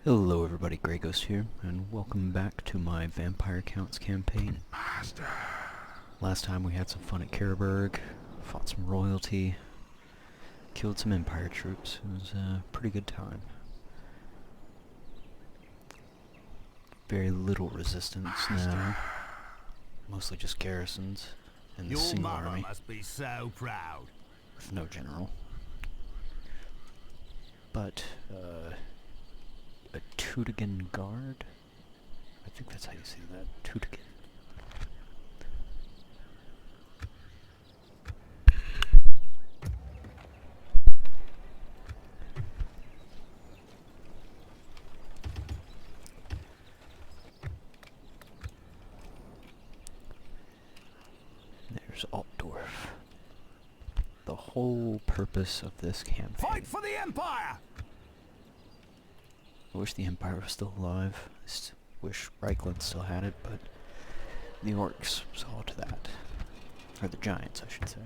Hello everybody, Grey Ghost here, and welcome back to my Vampire Counts campaign. Master. Last time we had some fun at Karaberg, fought some royalty, killed some Empire troops. It was a pretty good time. Very little resistance now, mostly just garrisons and the Your single mother army must be so proud. with no general. But, a Tutigan guard? I think that's how you say that, Tutigan. There's Altdorf. The whole purpose of this campaign. Fight for the Empire! I wish the Empire was still alive. I wish Reichland still had it, but the orcs saw to that. Or the giants, I should say.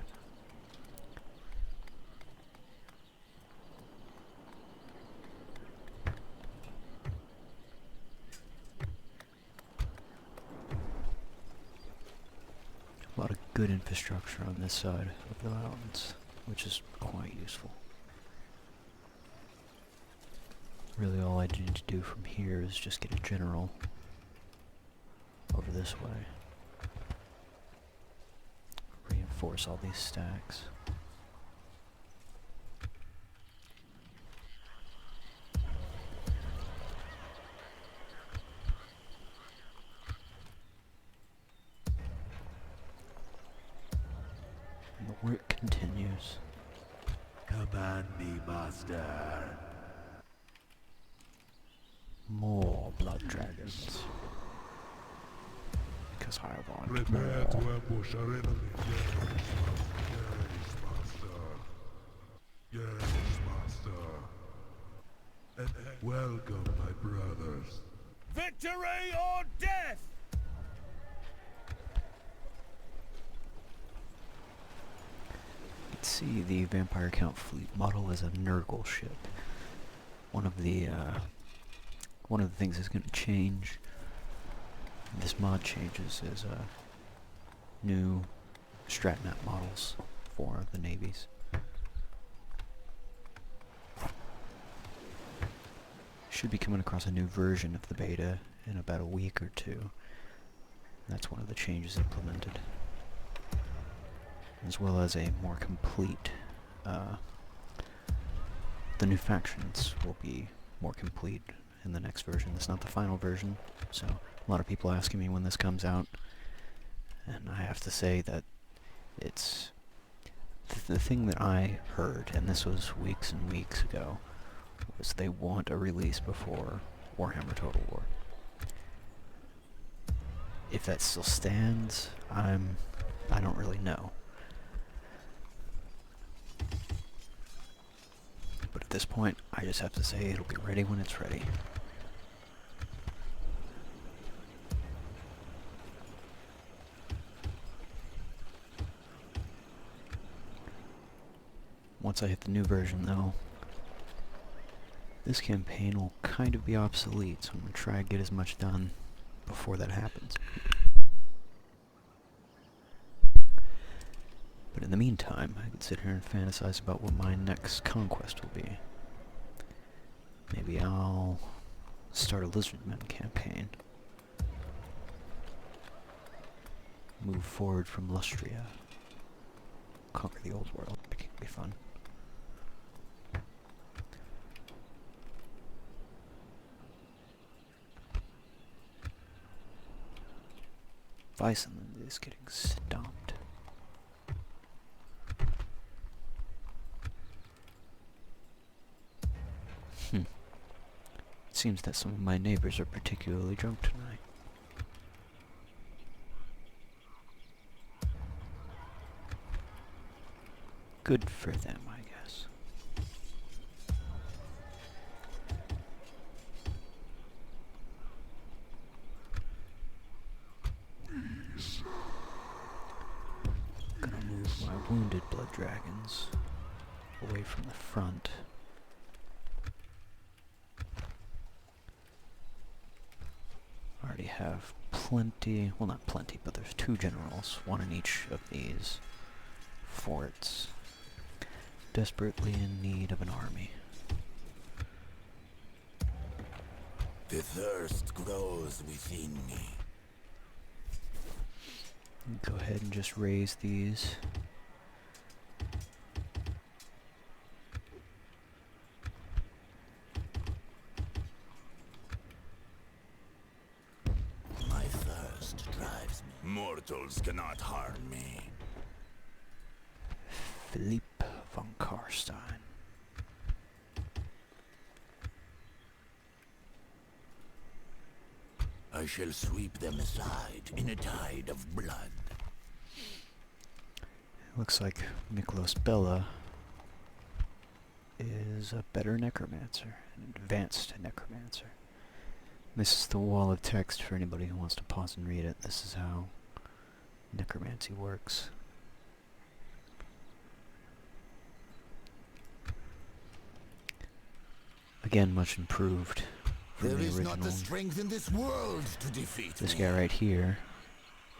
A lot of good infrastructure on this side of the mountains, which is quite useful. Really all I need to do from here is just get a general over this way. Reinforce all these stacks. And the work continues. Command me, Master. More blood dragons. Because I want Prepare to more. ambush our enemy. Yes, Master. Yes, Master. And welcome, my brothers. Victory or death! Let's see, the Vampire Count fleet model is a Nurgle ship. One of the things that's going to change, this mod changes, is new strat map models for the navies. Should be coming across a new version of the beta in about a week or two. That's one of the changes implemented. As well as a more complete, the new factions will be more complete in the next version. It's not the final version, so a lot of people asking me when this comes out, and I have to say that it's the thing that I heard, and this was weeks and weeks ago, was they want a release before Warhammer Total War. If that still stands, I don't really know. But at this point, I just have to say it'll be ready when it's ready. Once I hit the new version, though, this campaign will kind of be obsolete, so I'm going to try and get as much done before that happens. But in the meantime, I could sit here and fantasize about what my next conquest will be. Maybe I'll start a Lizardmen campaign. Move forward from Lustria. Conquer the old world. It could be fun. Weissenland is getting stomped. It seems that some of my neighbors are particularly drunk tonight. Good for them, I guess. Gonna move my wounded blood dragons away from the front. already have plenty, well not plenty, but there's 2 generals, one in each of these forts. Desperately in need of an army. The thirst grows within me. Go ahead and just raise these. My thirst drives me. Mortals cannot harm me. Philippe von Karstein. I shall sweep them aside in a tide of blood. Looks like Nicholas Bella is a better necromancer, an advanced necromancer. This is the wall of text for anybody who wants to pause and read it. This is how necromancy works. Again, much improved from There the is original. not the strength in this world to defeat This me. guy right here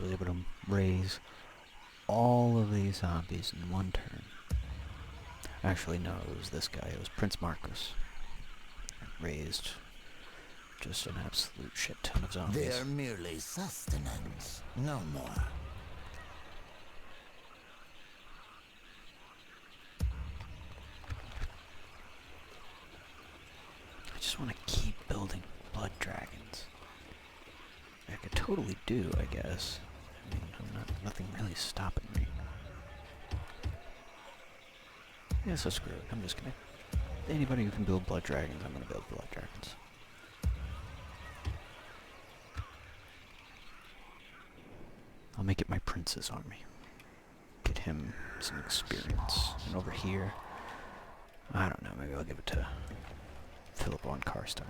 was able to raise all of these zombies in one turn. Actually, no, it was this guy. It was Prince Marcus. Raised just an absolute shit ton of zombies. They are merely sustenance, no more. I just want to keep building blood dragons. I could totally do, I guess. I mean, nothing really stopping me. Yeah, so screw it. I'm just gonna... Anybody who can build blood dragons, I'm gonna build blood dragons. I'll make it my prince's army. Get him some experience. And over here, I don't know, maybe I'll give it to Philip von Karstein.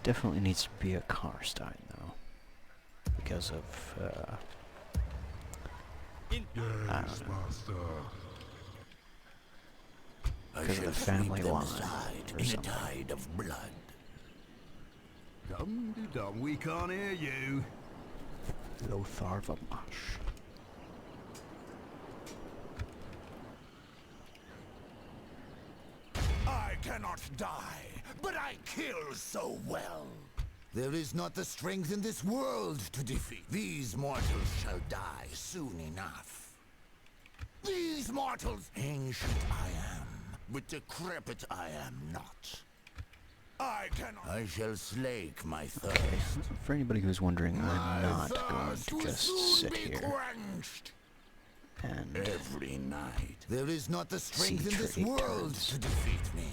Definitely needs to be a Karstein, though. Because of, I Yes, don't know. master. Because of the family line or in a something. tide of blood. Dum, we can't hear you. Lothar von Marsch. I cannot die, but I kill so well. There is not the strength in this world to defeat. These mortals shall die soon enough. These mortals, ancient I am, but decrepit I am not. I cannot. I shall slake my thirst. Okay, for anybody who's wondering, I'm My not going thirst to will just soon sit be here quenched. and Every night. There is not the strength Siege in for this 8 world turns. to defeat me.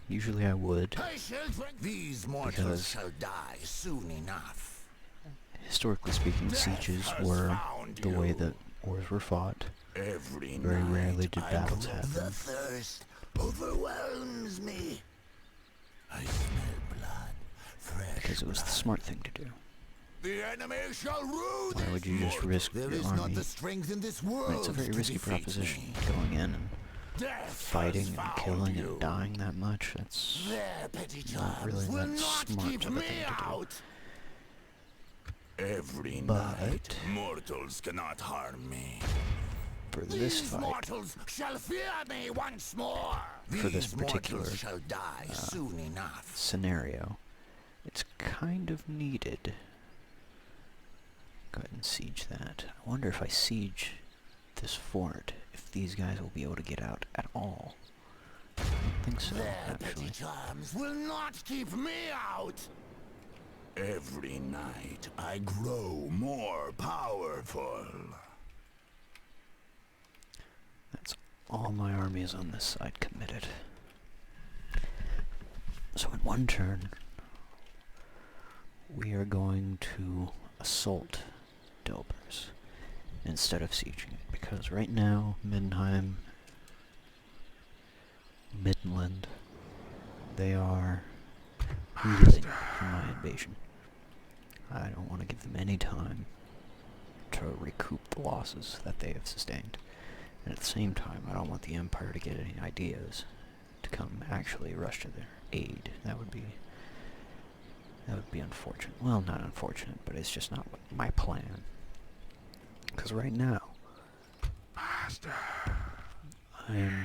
usually I would. I shall drink. These mortals Because- shall die soon enough. Historically speaking, Death sieges has were found the way you. that wars were fought. Every Very night rarely did I battles grow- happen. The thirst overwhelms me. I smell blood, fresh Because it was the blood. smart thing to do. The enemy shall rue Why this would you just mortal. risk There your is army? not the strength in this I world mean, it's a very to risky defeat proposition, me. going in and Death fighting has and found killing you. and dying that much. That's Their petty not charms really will that not smart keep of a me thing to do. out. Every But- night, mortals cannot harm me. for this These fight. mortals shall fear me once more. For this These particular, mortals shall die soon enough. Scenario, it's kind of needed. Go ahead and siege that. I wonder if I siege this fort, if these guys will be able to get out at all. I don't think so, Their petty actually. charms will not keep me out. Every night I grow more powerful. That's all my armies on this side committed. So in one turn, we are going to assault Delbers instead of sieging it, because right now, middenheim, middenland, they are reeling from my invasion. I don't want to give them any time to recoup the losses that they have sustained. And at the same time, I don't want the Empire to get any ideas to come actually rush to their aid. That would be unfortunate. Well, not unfortunate, but it's just not my plan. Because right now, Master. I'm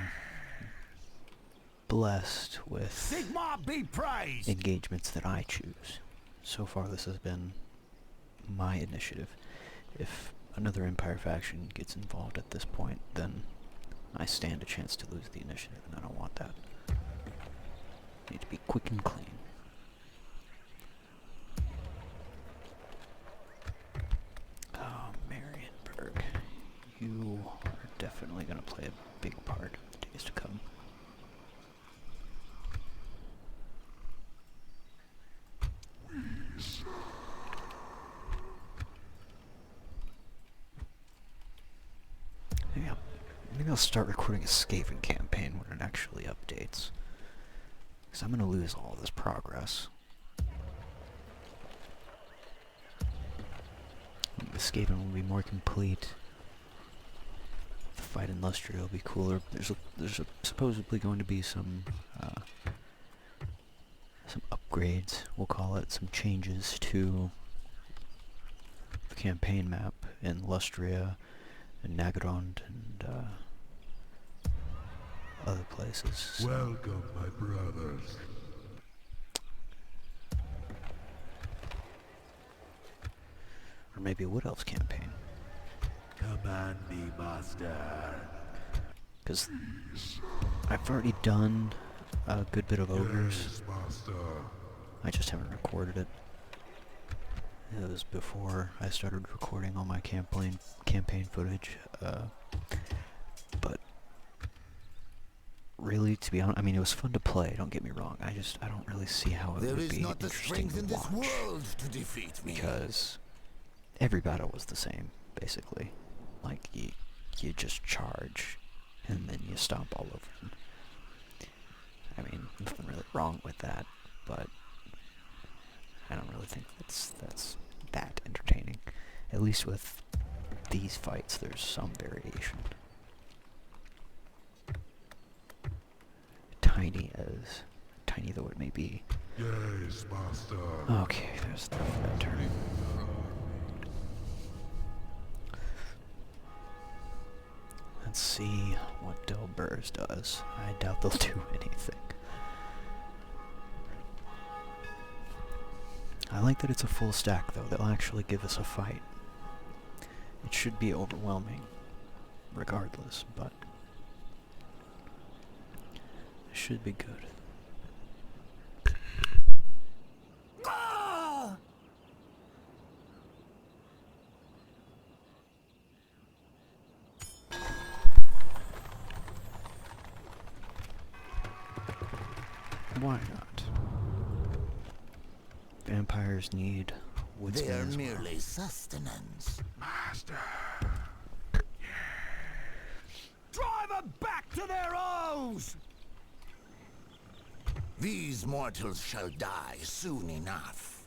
blessed with Sigma be praised! engagements that I choose. So far, this has been my initiative. If another Empire faction gets involved at this point, then I stand a chance to lose the initiative, and I don't want that. Need to be quick and clean. Oh, Marienburg. You are definitely going to play a big part in the days to come. Maybe I'll start recording a Skaven campaign when it actually updates. Because I'm going to lose all this progress. The Skaven will be more complete. The fight in Lustria will be cooler. There's supposedly going to be some upgrades, we'll call it, some changes to the campaign map in Lustria and Nagarond and other places. So. Welcome, my brothers. Or maybe a Wood Elves campaign. Command me, master. Because I've already done a good bit of ogres. Yes, master. I just haven't recorded it. It was before I started recording all my campaign footage. But really, to be honest, I mean, it was fun to play. Don't get me wrong. I don't really see how it There would is be not the interesting strength in to this watch. world to defeat me. Because every battle was the same, basically. Like, you just charge, and then you stomp all over them. I mean, nothing really wrong with that, but I don't really think that's that entertaining. At least with these fights, there's some variation. Tiny though it may be. Yes, master. Okay, there's the third turn. Let's see what Delbers does. I doubt they'll do anything. I like that it's a full stack, though. They'll actually give us a fight. It should be overwhelming, regardless, but it should be good. Why not? Vampires need woodsmen They are as well. merely sustenance. Master. Drive them back to their holes! These mortals shall die soon enough.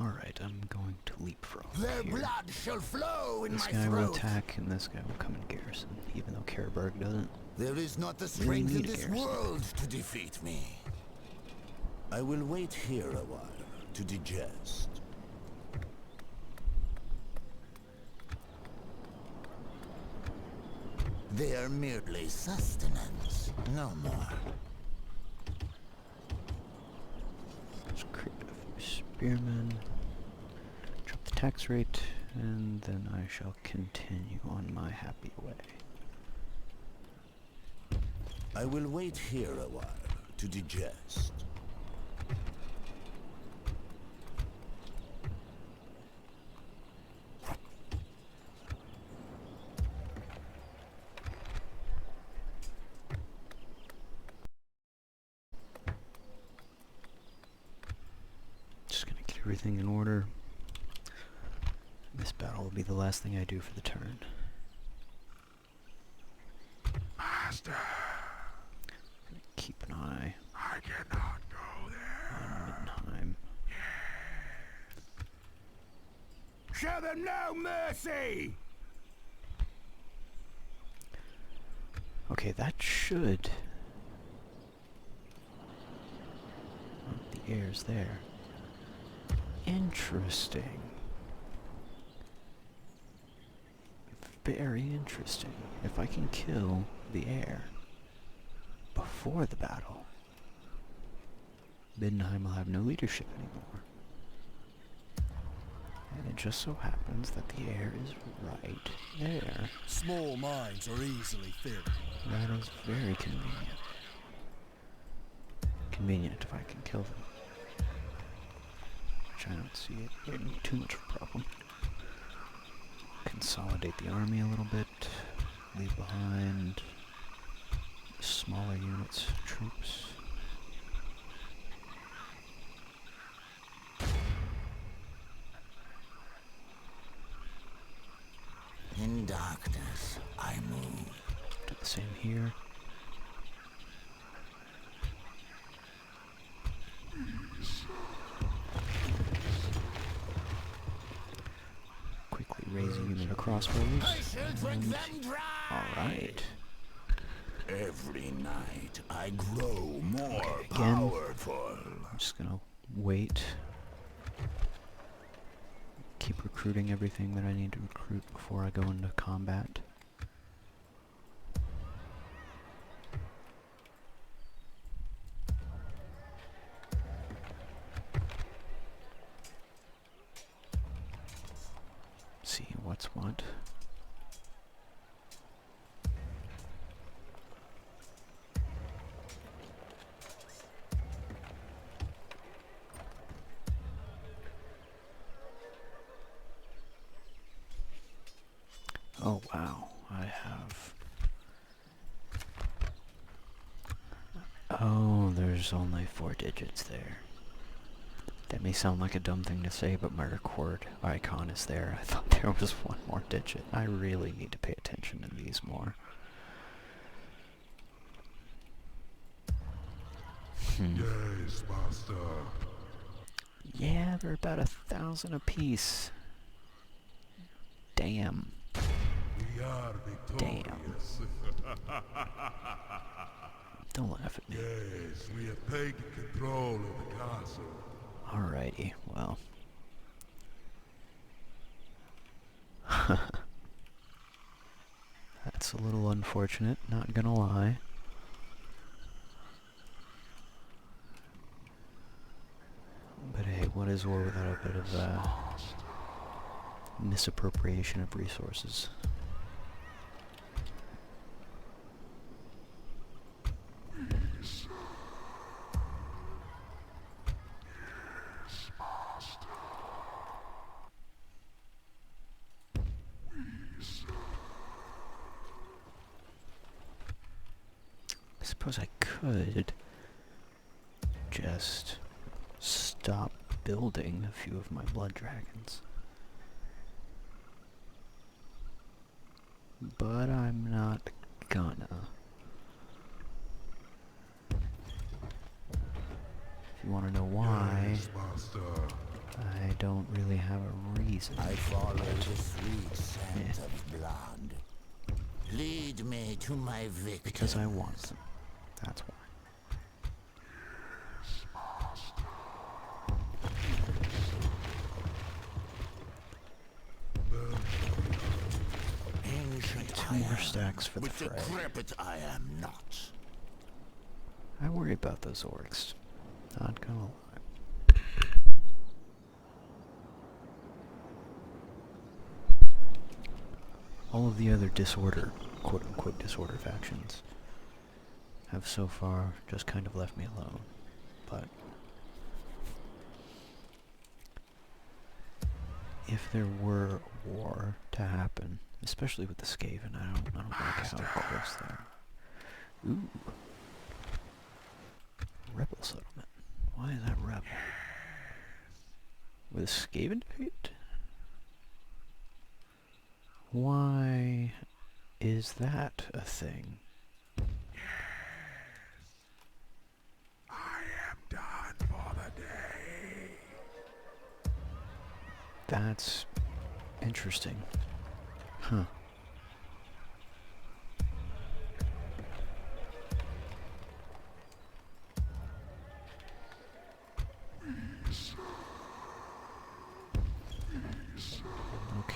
Alright, I'm going to leapfrog Their here. blood shall flow in This my guy throat. will attack, and this guy will come in garrison, even though Kerberg doesn't. There is not the Really strength in need a this garrison. world to defeat me. I will wait here a while to digest. They are merely sustenance, no more. Let's create a few spearmen. Drop the tax rate, and then I shall continue on my happy way. I will wait here a while to digest. Just gonna get everything in order. This battle will be the last thing I do for the turn. Master. Keep an eye I cannot go there. on Middenheim. Show them no mercy! Okay, that should... Oh, the air's there. Interesting. Very interesting. If I can kill the air before the battle, Middenheim will have no leadership anymore. And it just so happens that the air is right there. Small minds are easily filled. That is very convenient. Convenient if I can kill them. Which I don't see it being too much of a problem. Consolidate the army a little bit. Leave behind smaller units, troops. In darkness, I move. Do the same here. Quickly raise a unit of crossbows. I shall drink them dry. Alright. Every night I grow more again. powerful. I'm just gonna wait. Keep recruiting everything that I need to recruit before I go into combat. See what's what. Oh wow, I have... Oh, there's only 4 digits there. That may sound like a dumb thing to say, but my record icon is there. I thought there was 1 more digit. I really need to pay attention to these more. Yes, master. Yeah, they're about 1,000 apiece. Damn. We are victorious. Don't laugh at me. Yes, we have taken control of the castle. Alrighty, well. That's a little unfortunate, not gonna lie. But hey, what is war without a bit of misappropriation of resources? I suppose I could just stop building a few of my blood dragons. But I'm not gonna. If you want to know why, Yes, master. I don't really have a reason. I follow the sweet scent of blood. Lead me to my victim. Because I want them. That's why. Ancient 2 I more am, stacks for the with fray. decrepit I am not. I worry about those orcs. Not gonna lie. All of the other disorder, quote-unquote disorder factions, have so far just kind of left me alone. But if there were war to happen, especially with the Skaven, I don't like how close they are. Ooh. Rebel settlement. Why is that rebel? With a Skaven defeat? Why is that a thing? I am done for the day. That's interesting. Huh.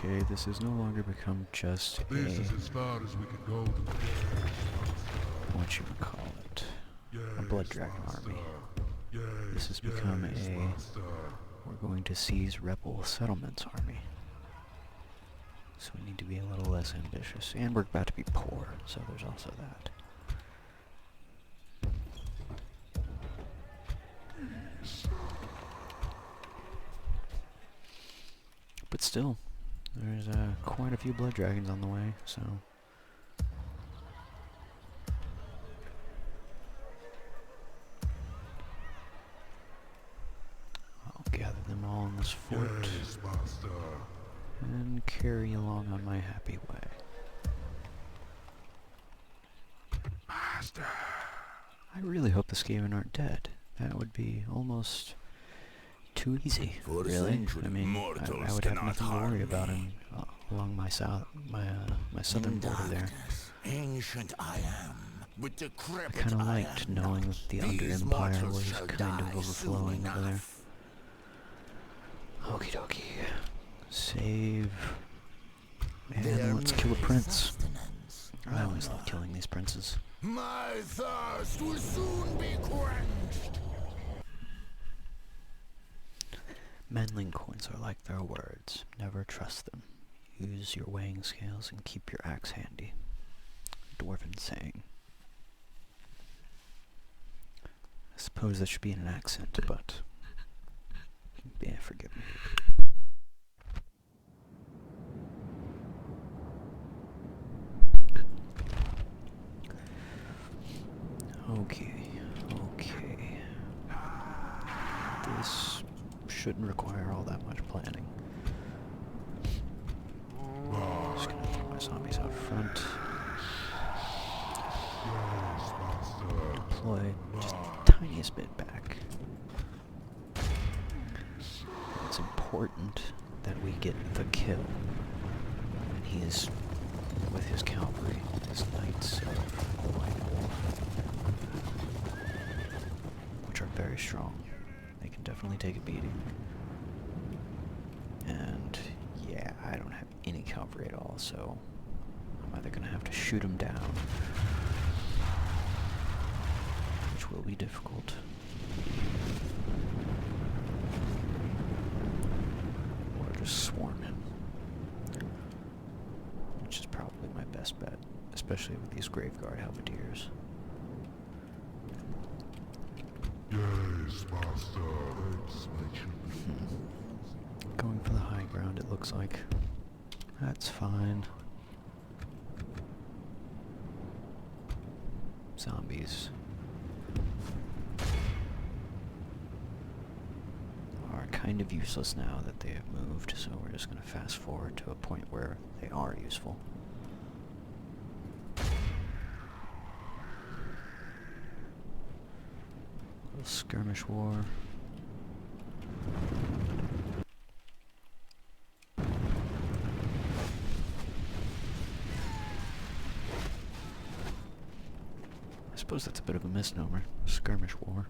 Okay, this has no longer become just This is a, as far as we can go to the whatchamacallit, a blood dragon army. Yes, This has become yes, a, master. we're going to seize rebel settlements army. So we need to be a little less ambitious. And we're about to be poor, so there's also that. But still, there's quite a few blood dragons on the way, so... I'll gather them all in this fort Yes, master. and carry along on my happy way. Master. I really hope the Skaven aren't dead. That would be almost too easy, For a really. century, I mean, I mortals would have cannot nothing to harm worry about me. along my my southern In border there. darkness, ancient I am, with I decrepit kind of I liked am knowing not. that the Under These Empire mortals was shall kind of die soon overflowing over there. enough. Okie dokie. Save. Their And let's kill a mere prince. sustenance. I always love killing these princes. My thirst will soon be quenched. Manling coins are like their words. Never trust them. Use your weighing scales and keep your axe handy. Dwarven saying. I suppose that should be in an accent, but... yeah, forgive me. Okay, okay. This shouldn't require all that much planning. Just gonna throw my zombies out front. Yes, master. Deploy just the tiniest bit back. It's important that we get the kill. And he is with his cavalry, his knights of the White Wolf, which are very strong. They can definitely take a beating. And yeah, I don't have any cavalry at all, so I'm either gonna have to shoot him down, which will be difficult, or just swarm him, which is probably my best bet, especially with these Graveguard Halberdiers. Yes, master. Thanks, my children. Going for the high ground, it looks like. That's fine. Zombies are kind of useless now that they have moved, so we're just going to fast forward to a point where they are useful. Little skirmish war. I suppose that's a bit of a misnomer. Skirmish war.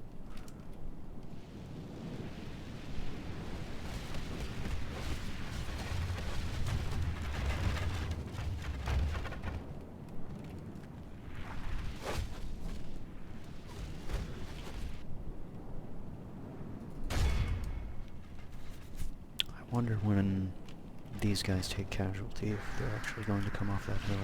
I wonder when these guys take casualty if they're actually going to come off that hill.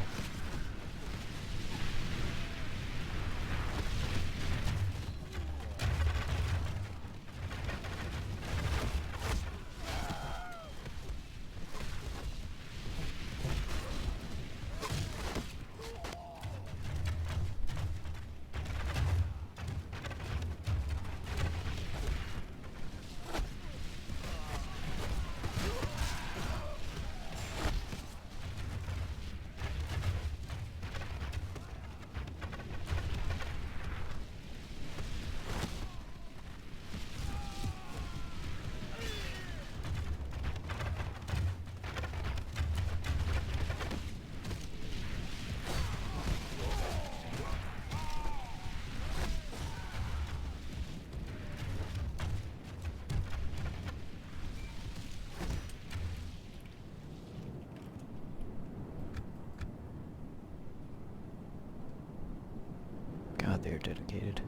God, they're dedicated.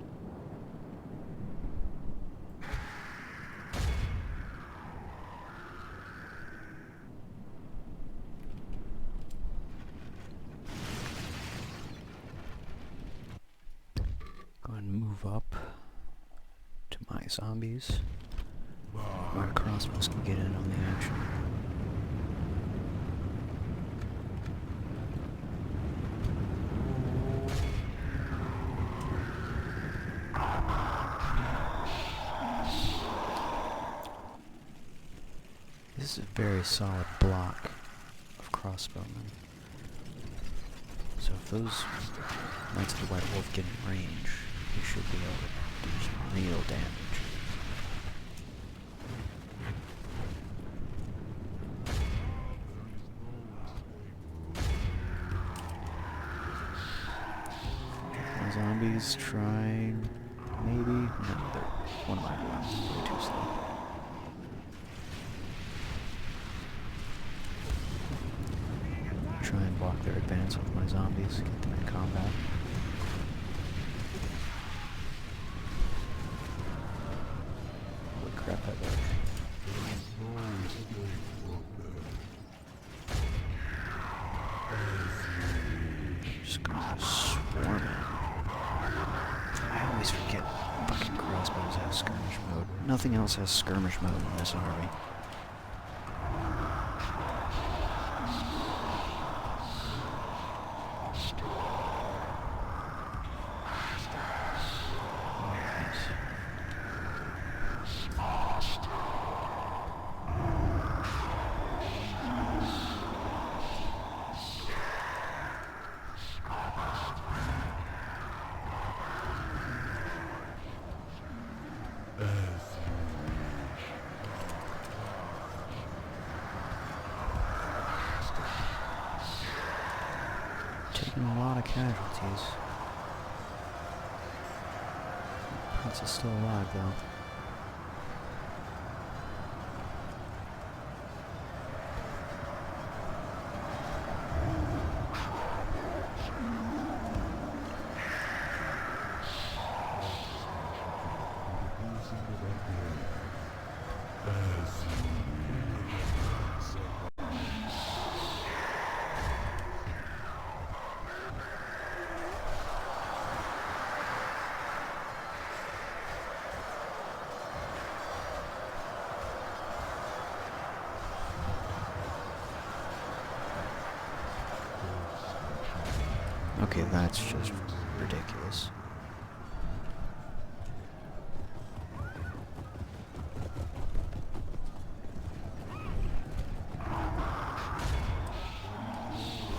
Go ahead and move up to my zombies. My crossbows can get in on the action. This is a very solid block of crossbowmen. So if those Knights of the White Wolf get in range, we should be able to do some real damage. My zombies try... maybe? No, they're... what am I doing? Way too slow. Try and block their advance with my zombies, get them in combat. Holy crap, that worked. Just gonna swarm it. I always forget fucking crossbows have skirmish mode. Nothing else has skirmish mode in this army. Taking a lot of casualties. Prince is still alive, though. Okay, that's just ridiculous.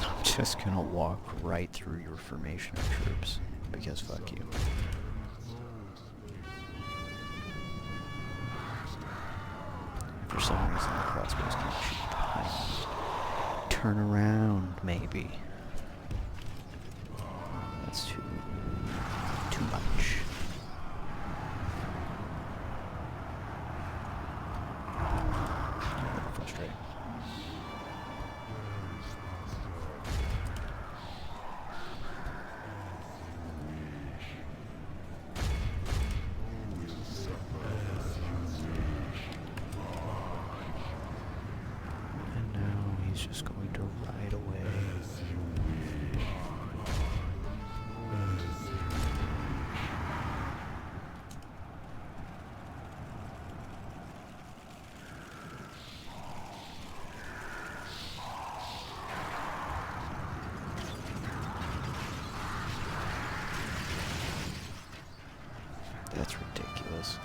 I'm just gonna walk right through your formation of troops, because fuck you. For some reason, the crossbows can't shoot behind me. Turn around, maybe. That's too much. A little frustrating. And now he's just going to ride away. That's ridiculous.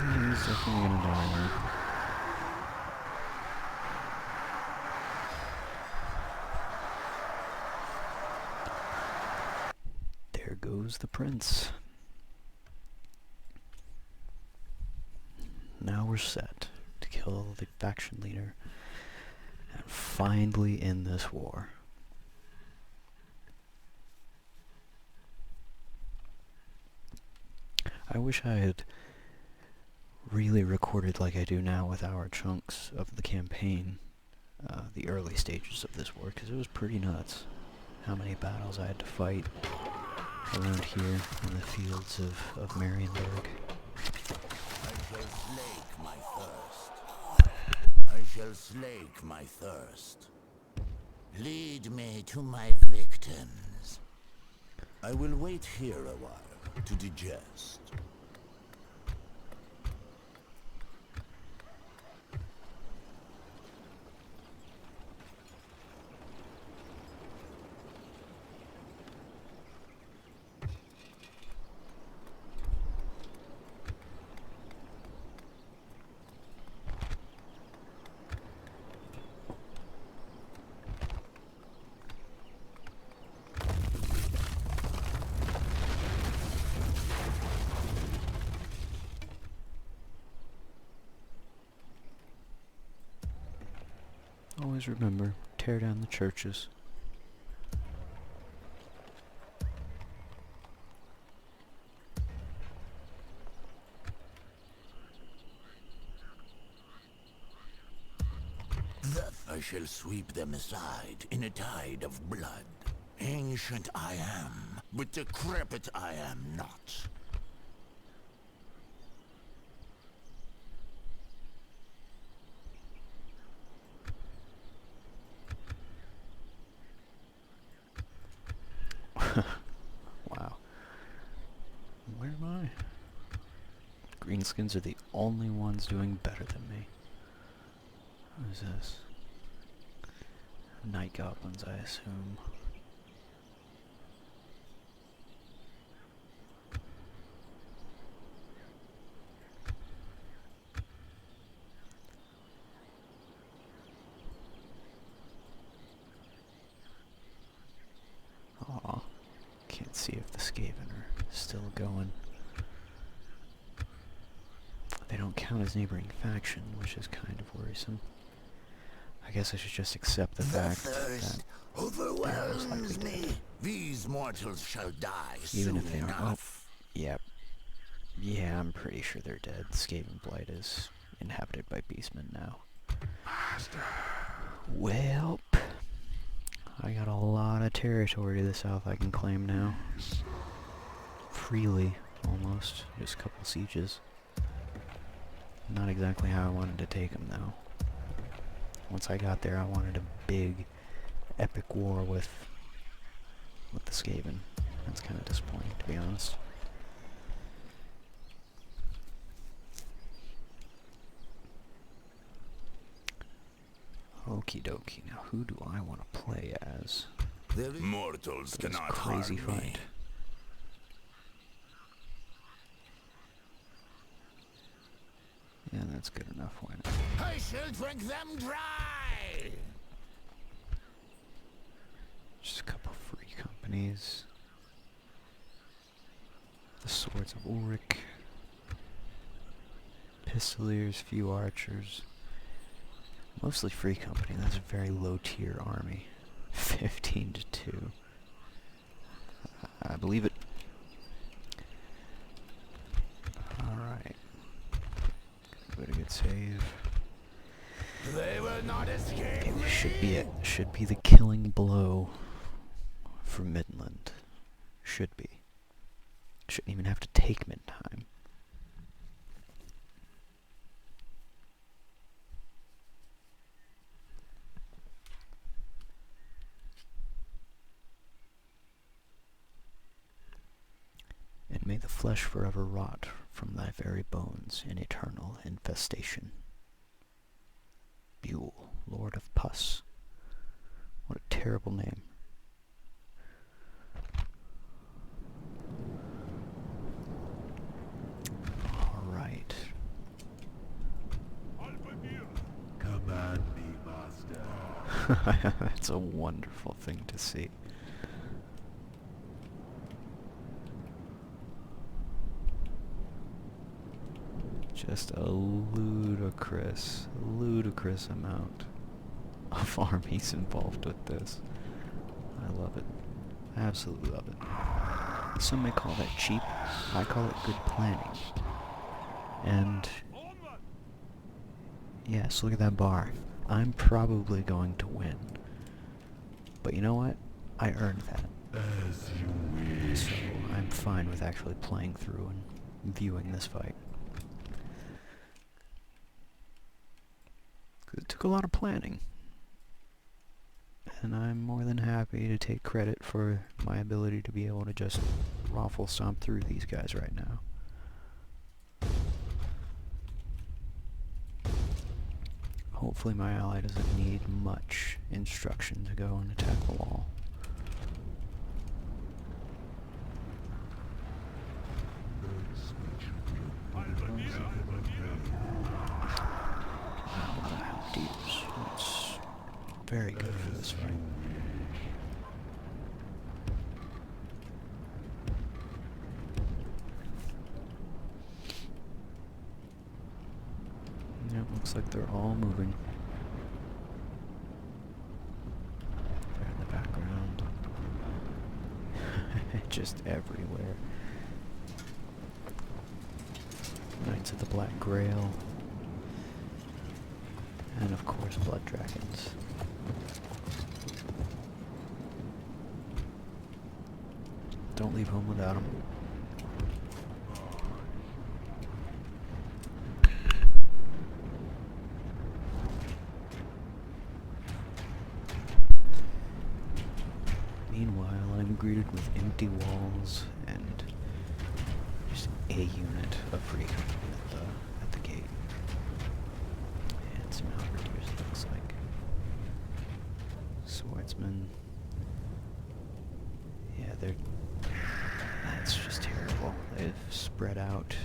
He's definitely gonna die now. There goes the prince. Now we're set to kill the faction leader and finally end this war. I wish I had really recorded like I do now with hour chunks of the campaign, the early stages of this war, because it was pretty nuts how many battles I had to fight around here in the fields of Marienburg. I shall slake my thirst. Lead me to my victims. I will wait here a while to digest. Always remember, tear down the churches. I shall sweep them aside in a tide of blood. Ancient I am, but decrepit I am not. Wow. Where am I? Greenskins are the only ones doing better than me. What is this? Night goblins, I assume. Aw. Can't see if the Skaven are still going. They don't count as neighboring faction, which is kind of worrisome. I guess I should just accept the fact that overwhelms me. These mortals shall die even soon if they aren't. Oh, enough. yep. Yeah, I'm pretty sure they're dead. Skaven Blight is inhabited by beastmen now. Well, I got a lot of territory to the south I can claim now. Freely, almost. Just a couple sieges. Not exactly how I wanted to take them, though. Once I got there, I wanted a big, epic war with the Skaven. That's kind of disappointing, to be honest. Okie dokie. Now, who do I want to play as? Mortals This cannot crazy harm me. fight. Yeah, that's good enough. Why not? I shall drink them dry. Just a couple free companies. The Swords of Ulrich. Pistoliers, few archers. Mostly free company. That's a very low tier army. 15 to 2. I believe it. Alright. Give it a good save. They will not escape It me. should be it. Should be the killing blow for Middenland. Should be. Shouldn't even have to take middenheim. And may the flesh forever rot from thy very bones in eternal infestation. Buell, Lord of Pus. What a terrible name. Alright. Command me, master. That's a wonderful thing to see. Just a ludicrous amount of armies involved with this. I love it. I absolutely love it. Some may call that cheap. I call it good planning. And yes, look at that bar. I'm probably going to win. But you know what? I earned that. As you wish. So I'm fine with actually playing through and viewing this fight. 'Cause it took a lot of planning. And I'm more than happy to take credit for my ability to be able to just raffle stomp through these guys right now. Hopefully my ally doesn't need much instruction to go and attack the wall. Deers. That's very good for this fight. Yeah, looks like they're all moving. They're in the background. Just everywhere. Knights of the Black Grail. And of course, blood dragons. Don't leave home without them. Meanwhile, I'm greeted with empty walls and just a unit of freedom at the gate. And some halberdiers, it looks like. Swordsmen. Yeah, that's just terrible. They've spread out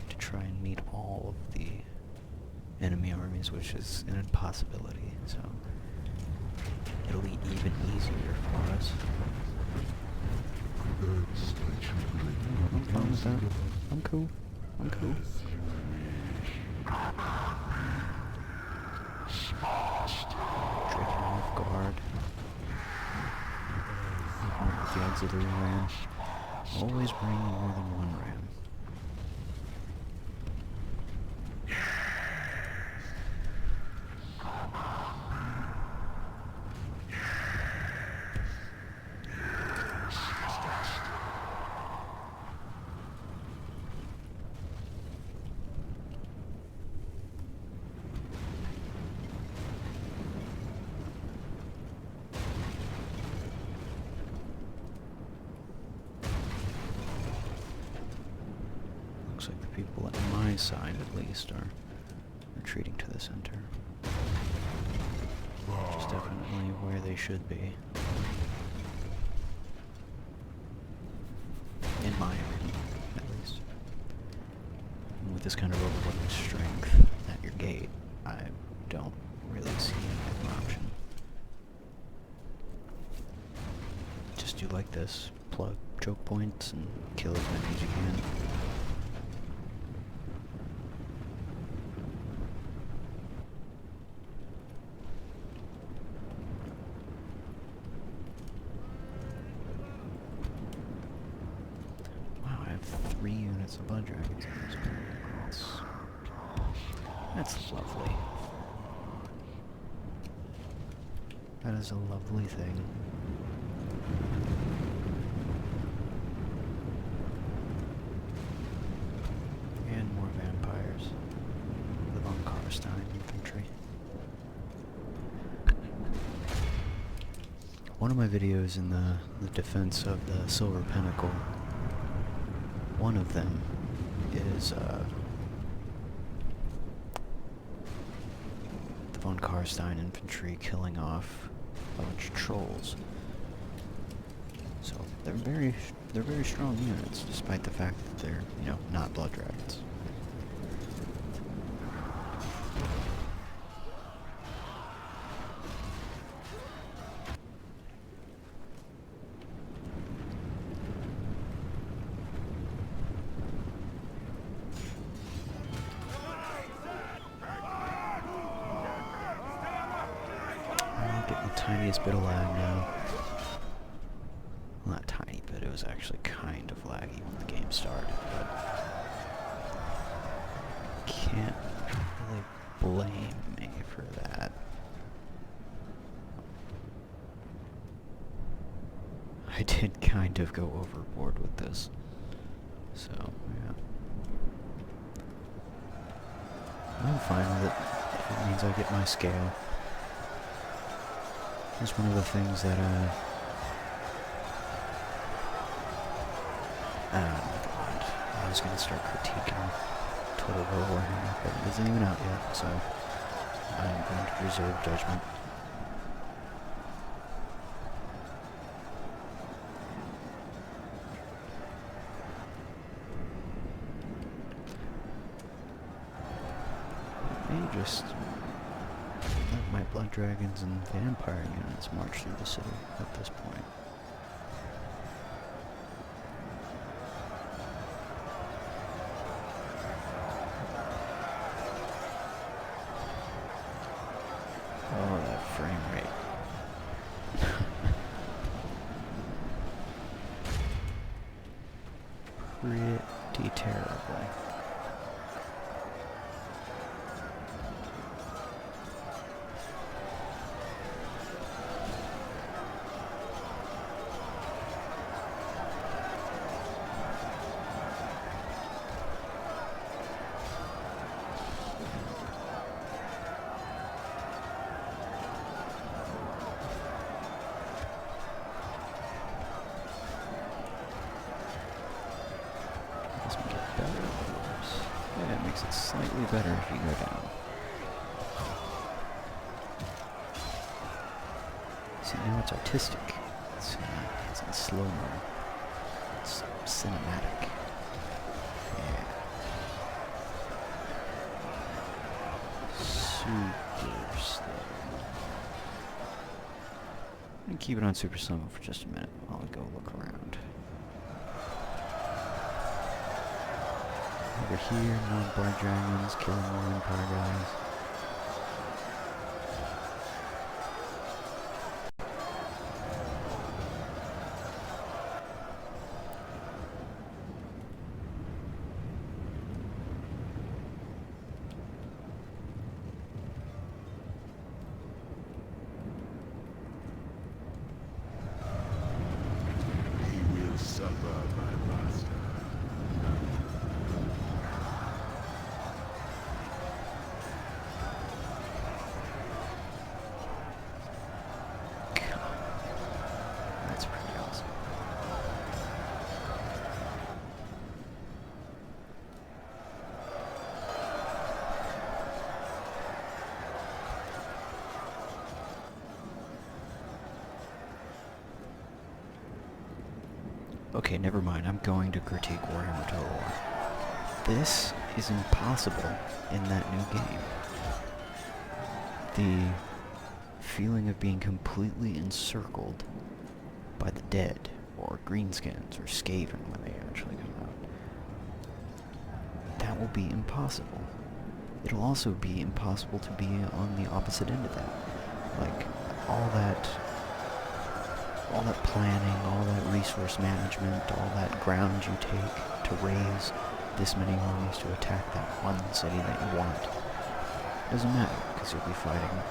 to try and meet all of the enemy armies, which is an impossibility, so it'll be even easier for us. I'm fine with that. I'm cool. I'm cool. Drifting off guard. With the auxiliary ram. Always bring more than one ram. Looks like the people at my side, at least, are retreating to the center. It's definitely where they should be. In my opinion, at least. And with this kind of overwhelming strength at your gate, I don't really see any other option. Just do like this. Plug choke points and kill as many as you can. Wow, I have 3 units of blood dragons in this one. That's lovely. That is a lovely thing. And more vampires. The von Karstein infantry. One of my videos in the defense of the Silver Pinnacle, one of them is the von Karstein infantry killing off a bunch of trolls. So they're very strong units, despite the fact that they're, you know, not blood dragons. tiniest bit of lag now. Well, not tiny bit, it was actually kind of laggy when the game started, but can't really blame me for that. I did kind of go overboard with this, so yeah. I'm fine with it, if it means I get my scale. It's one of the things that, I was gonna start critiquing Total War Warhammer, but it isn't even out yet, so I'm going to reserve judgment. Maybe just let my Blood Dragons and Vampire units march through the city at this point. Oh, that frame rate. Pretty terrible. Does it get better or worse? Yeah, it makes it slightly better if you go down. See, now it's artistic. It's in slow-mo. It's cinematic. Yeah. Super slow. I'm gonna keep it on super slow for just a minute while I go look around. Over here, more Blood Dragons, killing more Empire guys. He will suffer, my master. That's pretty awesome. Okay, never mind. I'm going to critique Warhammer Total War. This is impossible in that new game. The feeling of being completely encircled by the dead, or greenskins, or Skaven when they actually come out. That will be impossible. It'll also be impossible to be on the opposite end of that. Like, all that planning, all that resource management, all that ground you take to raise this many armies to attack that one city that you want, doesn't matter, because you'll be fighting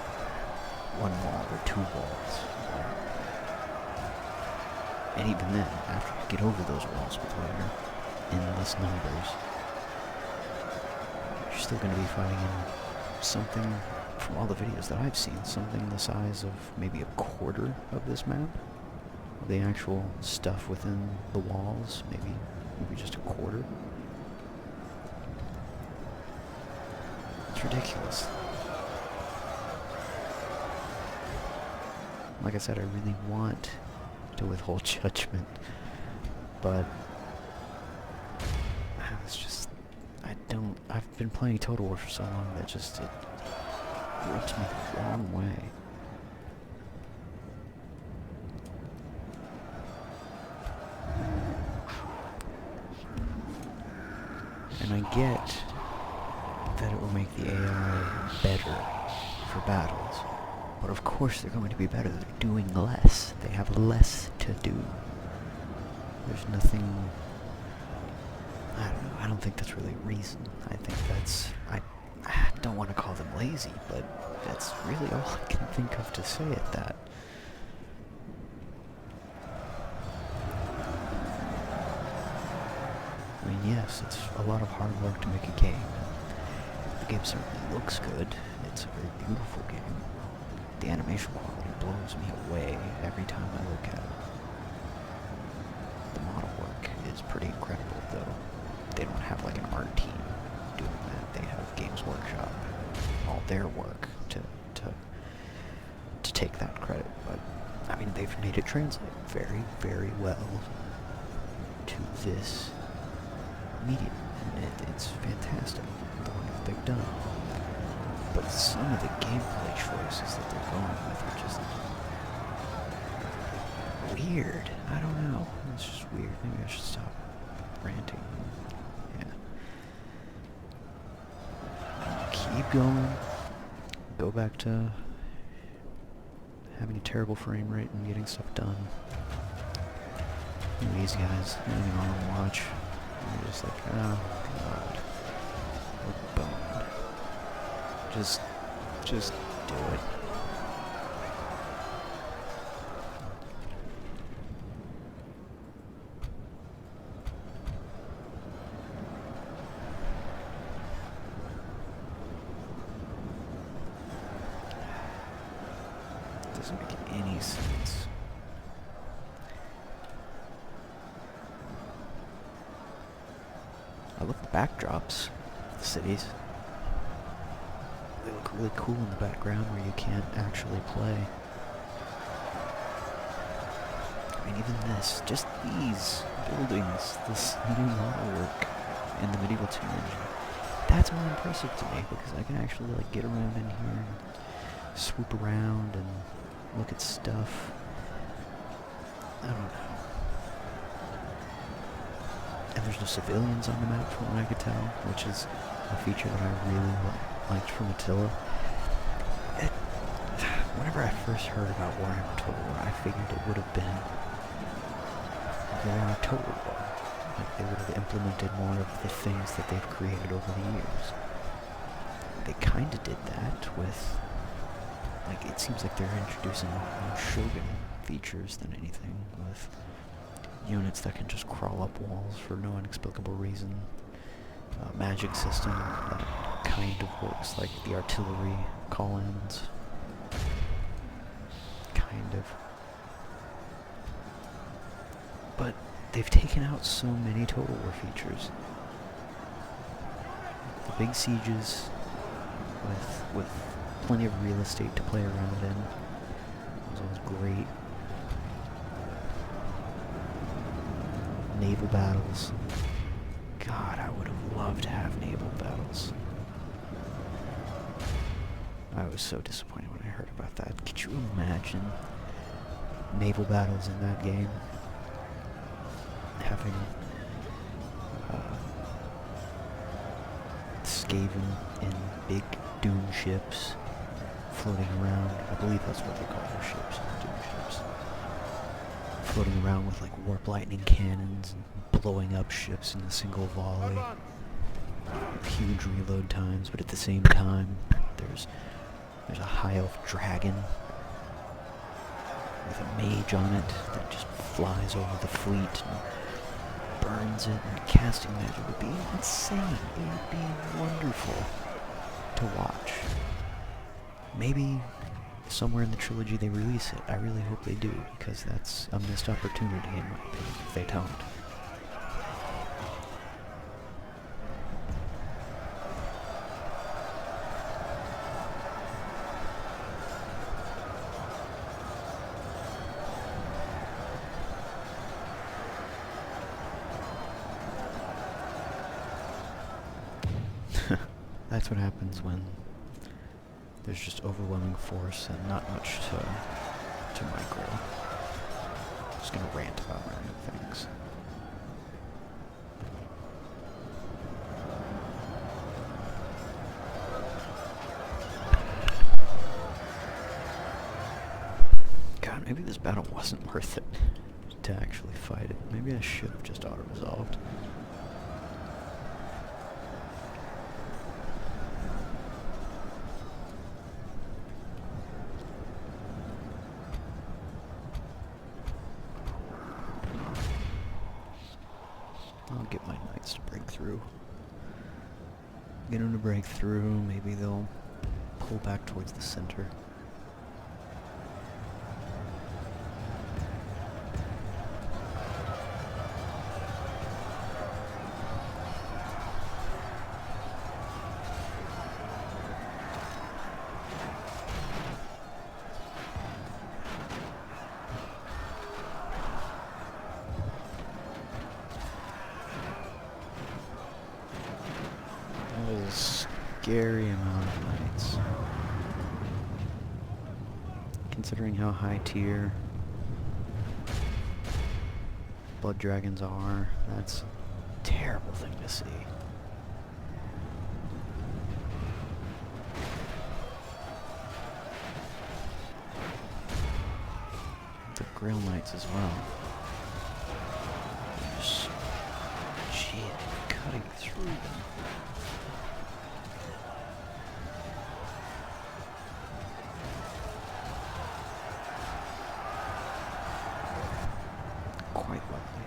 one wall or two walls. And even then, after you get over those walls with your endless numbers, you're still going to be fighting in something, from all the videos that I've seen, something the size of maybe a quarter of this map. The actual stuff within the walls, maybe just a quarter. It's ridiculous. Like I said, I really want to withhold judgment, but it's just, I've been playing Total War for so long that just, it rubs me the wrong way. And I get that it will make the AI better for battles, But of course they're going to be better. They're doing less. They have less to do. There's nothing... I don't know. I don't think that's really a reason. I think that's... I don't want to call them lazy, but that's really all I can think of to say it that. I mean, yes, it's a lot of hard work to make a game. The game certainly looks good. It's a very beautiful game. The animation quality blows me away every time I look at it. The model work is pretty incredible, though. They don't have like an art team doing that. They have Games Workshop, all their work to take that credit. But I mean, they've made it translate very, very well to this medium, and it's fantastic, the work that they've done. But some of the gameplay choices that they're going with are just weird. I don't know. It's just weird. Maybe I should stop ranting. Yeah. Keep going. Go back to having a terrible frame rate and getting stuff done. And these guys, I don't even want to watch. They're just like, oh god, we're boned. Just do it. It doesn't make any sense. I love the backdrops of the cities. They look really cool in the background where you can't actually play. I mean, even this, just these buildings, this new model work in the Medieval 2 engine, that's more impressive to me because I can actually like get around in here and swoop around and look at stuff. I don't know. And there's no civilians on the map from what I could tell, which is a feature that I really liked from Attila. Whenever I first heard about Warhammer Total War, I figured it would have been more Total War. Like they would have implemented more of the things that they've created over the years. They kind of did that with, like, it seems like they're introducing more Shogun features than anything, with units that can just crawl up walls for no inexplicable reason. Magic system that kind of works like the artillery call-ins. Kind of. But they've taken out so many Total War features. The big sieges with plenty of real estate to play around in. It was always great. Naval battles. God, I would have loved to have naval battles. I was so disappointed when I heard about that. Could you imagine naval battles in that game? Having Skaven in big dune ships floating around. I believe that's what they call their ships, dune ships. Floating around with like warp lightning cannons and blowing up ships in a single volley. Huge reload times, but at the same time, there's a high elf dragon with a mage on it that just flies over the fleet and burns it, and casting magic would be insane. It would be wonderful to watch. Maybe somewhere in the trilogy they release it. I really hope they do, because that's a missed opportunity in my opinion if they don't. That's what happens when there's just overwhelming force and not much to micro. I'm just gonna rant about random things. God, maybe this battle wasn't worth it to actually fight it. Maybe I should have just auto-resolved. I'll get my knights to break through. Get them to break through, maybe they'll pull back towards the center. That is a scary amount of knights. Considering how high tier blood dragons are, that's a terrible thing to see. The Grail Knights as well. Just, gee, cutting through them. Quite lovely.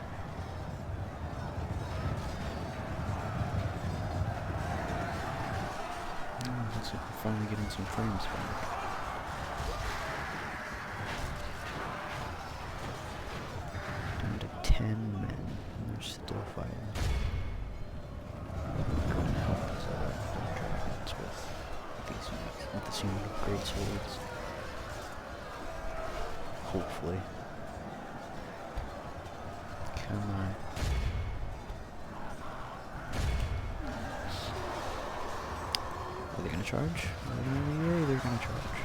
Oh, looks like we're finally getting some frames back. Down to 10 men, and they're still fighting. I'm going to help these other dragons with this unit of great swords. Hopefully. Come on. Are they gonna charge? Yeah, they're gonna charge.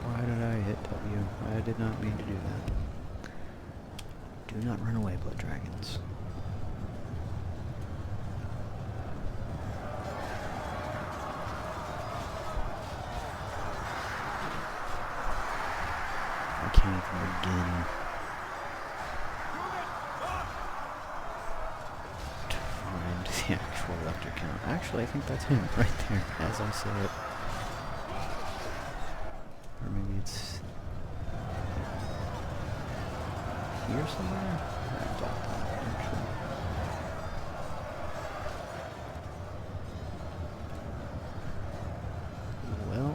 Why did I hit W? I did not mean to do that. Do not run away, blood dragons. I can't even begin to find the actual elector count. Actually, I think that's him right there, as I say it. Or maybe it's here somewhere? I doubt that, actually. Well.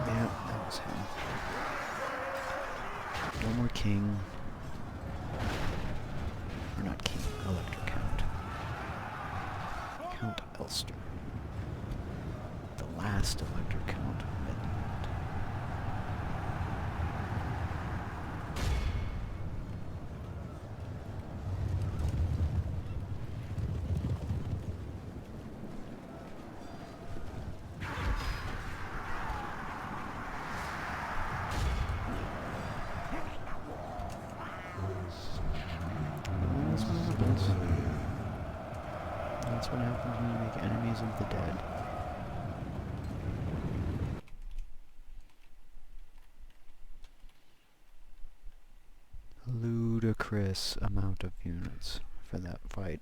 Yeah, that was him. No more king. Or not king, elector count. Count Elster. The last elector count of Middenland. That's what happens when you make enemies of the dead. Ludicrous amount of units for that fight.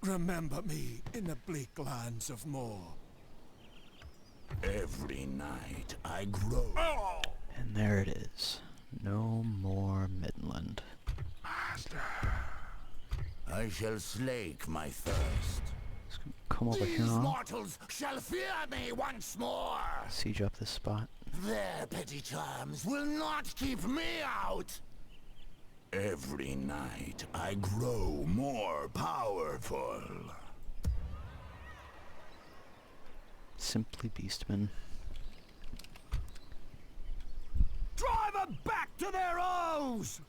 Remember me in the bleak lands of Moor. Every night I grow. And there it is. No more Middenland. I shall slake my thirst. Just come over here, These huh? mortals shall fear me once more. Siege up this spot. Their petty charms will not keep me out. Every night I grow more powerful. Simply Beastmen. Drive them back to their holes!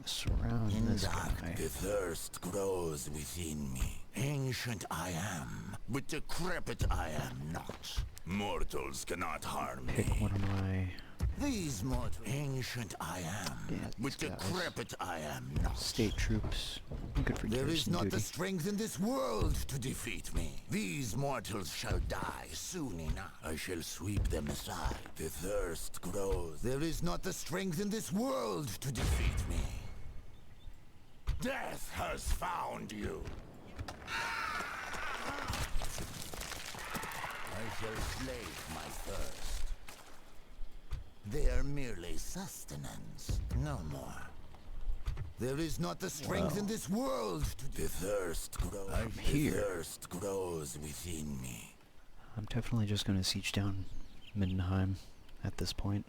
Surround this guy. The thirst grows within me. Ancient I am, but decrepit I am not. Mortals cannot harm Pick me. one of my These mortals. Ancient I am, Yeah, but these guys. decrepit I am not. state troops. Good for There is garrison not duty. the strength in this world to defeat me. These mortals shall die soon enough. I shall sweep them aside. The thirst grows. There is not the strength in this world to defeat me. Death has found you. I shall slake my thirst. They are merely sustenance, no more. There is not the strength in this world to the thirst grows. here. The thirst grows within me. I'm definitely just going to siege down Middenheim at this point.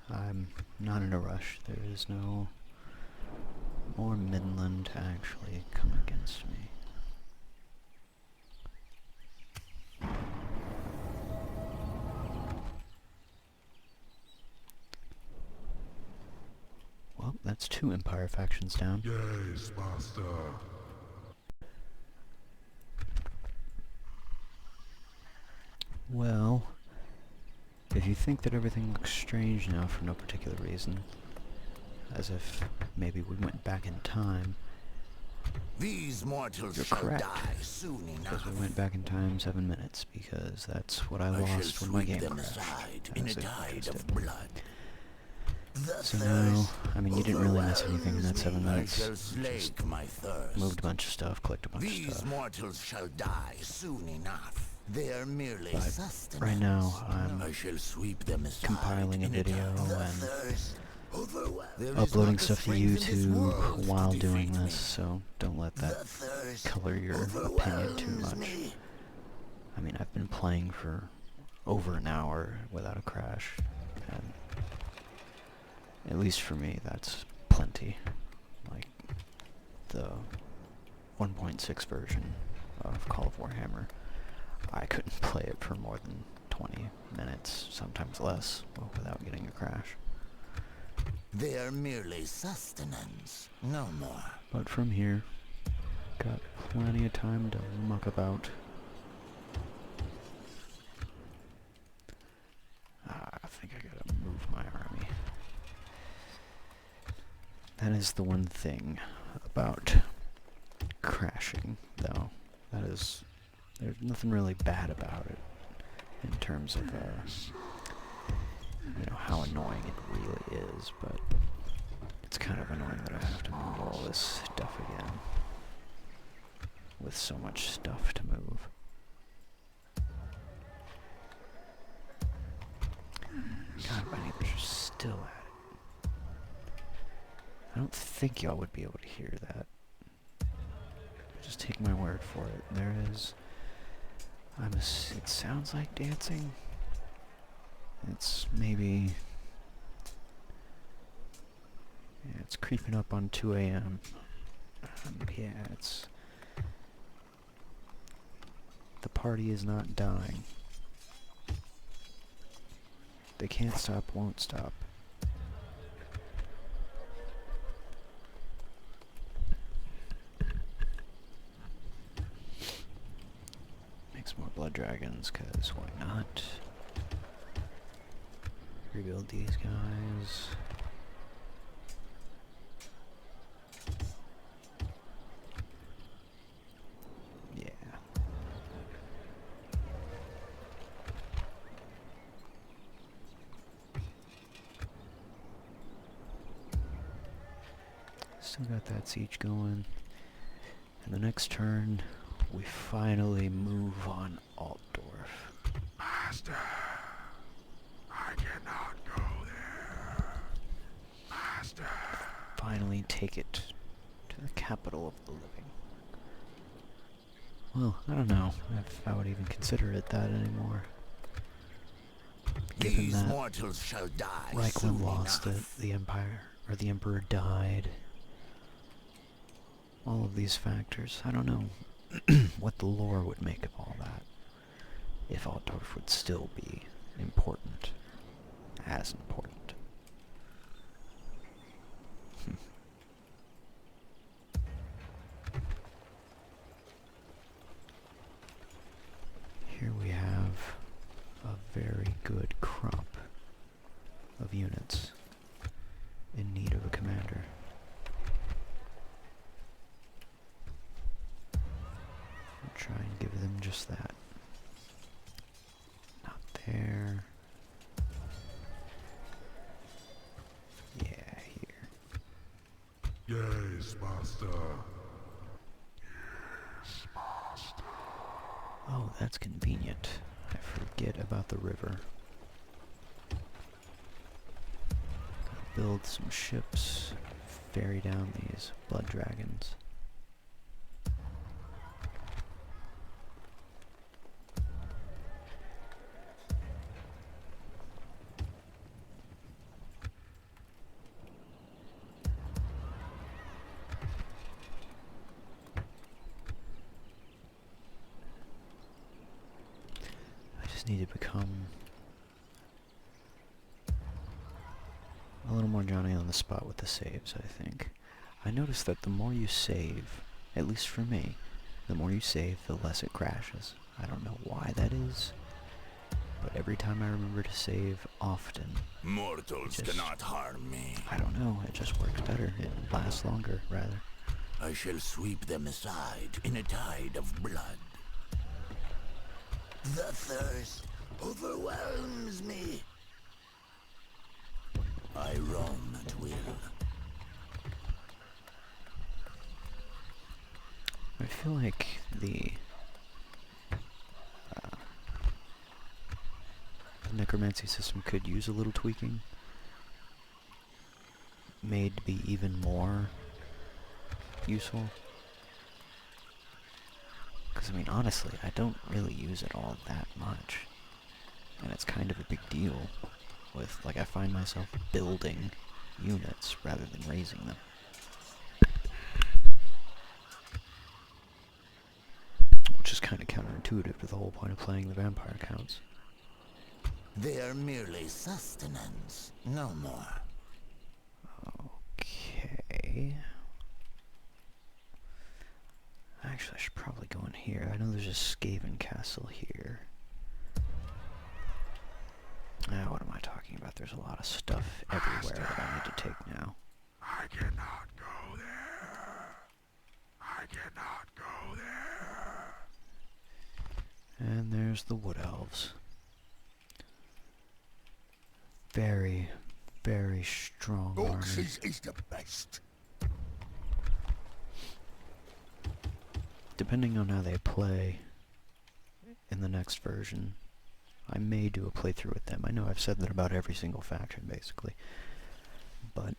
I'm not in a rush. There is no more middenland to actually come against me. Well, that's 2 Empire factions down. Yes, master. Well, if you think that everything looks strange now for no particular reason, as if maybe we went back in time, These mortals you're shall correct. die soon Because enough. we went back in time 7 minutes, because that's what I I shall lost when my sweep game them crashed. aside in a as it tide always of did. blood. The So now, thirst I mean, you didn't really miss anything in that overwhelms 7 me. minutes. I shall Just slake my thirst. moved a bunch of stuff, clicked a bunch of These stuff. mortals shall die soon enough. They are merely But sustenance. right now, I'm I shall sweep them aside compiling a in video tide. The and thirst overwhelms. There is uploading not the stuff to strength in this YouTube world to while doing defeat this, me. so don't let The that thirst color your opinion too overwhelms much. me. I mean, I've been playing for over an hour without a crash, and at least for me, that's plenty. Like, the 1.6 version of Call of Warhammer, I couldn't play it for more than 20 minutes, sometimes less, without getting a crash. They are merely sustenance, no more. But from here, got plenty of time to muck about. I think I gotta move my army. That is the one thing about crashing, though. That is, there's nothing really bad about it in terms of, you know, how annoying it really is, but it's kind of annoying that I have to move all this stuff again. With so much stuff to move. God, my neighbors are still at it. I don't think y'all would be able to hear that. Just take my word for it. There is... it sounds like dancing. It's maybe... yeah, it's creeping up on 2 a.m. Yeah, it's... the party is not dying. They can't stop, won't stop. Make some more blood dragons, cause why not? Rebuild these guys. Yeah. Still got that siege going. And the next turn, we finally move on Altdorf. Master, I cannot go there. Master. Finally take it to the capital of the living. Well, I don't know if I would even consider it that anymore. given These that mortals shall die Reichland soon lost it, enough. the Empire, or the Emperor died. All of these factors, I don't know what the lore would make of all that. If Altdorf would still be important. As important. Here we have a very good crop of units in need of a commander. I'll try and give them just that. Not there. Yeah, here. Yes, master. Oh, that's convenient. I forget about the river. Gotta build some ships, ferry down these blood dragons. I just need to become a little more Johnny on the spot with the saves, I think. I noticed that the more you save, at least for me, the more you save, the less it crashes. I don't know why that is, but every time I remember to save often, Mortals cannot harm me. I don't know, it just works better. It lasts longer, rather. I shall sweep them aside in a tide of blood. The thirst overwhelms me. I roam at will. I feel like the necromancy system could use a little tweaking. Made to be even more useful. Because, I mean, honestly, I don't really use it all that much. And it's kind of a big deal. With, like, I find myself building units rather than raising them. Which is kind of counterintuitive to the whole point of playing the vampire counts. They are merely sustenance, no more. Okay. Actually, I should probably go in here. I know there's a Skaven castle here. Ah, what am I talking about? There's a lot of stuff everywhere that I need to take now. I cannot go there. I cannot go there. And there's the wood elves. Very, very strong army. is the best. Depending on how they play in the next version, I may do a playthrough with them. I know I've said that about every single faction, basically. But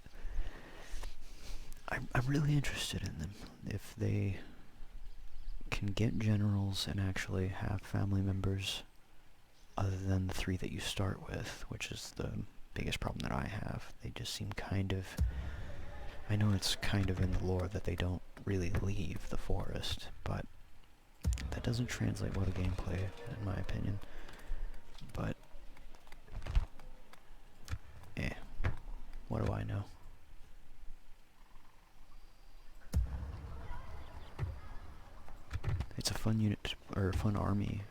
I'm really interested in them. If they can get generals and actually have family members other than the 3 that you start with, which is the biggest problem that I have. They just seem kind of... I know it's kind of in the lore that they don't really leave the forest, but that doesn't translate well to gameplay, in my opinion. But, what do I know? It's a fun unit, or a fun army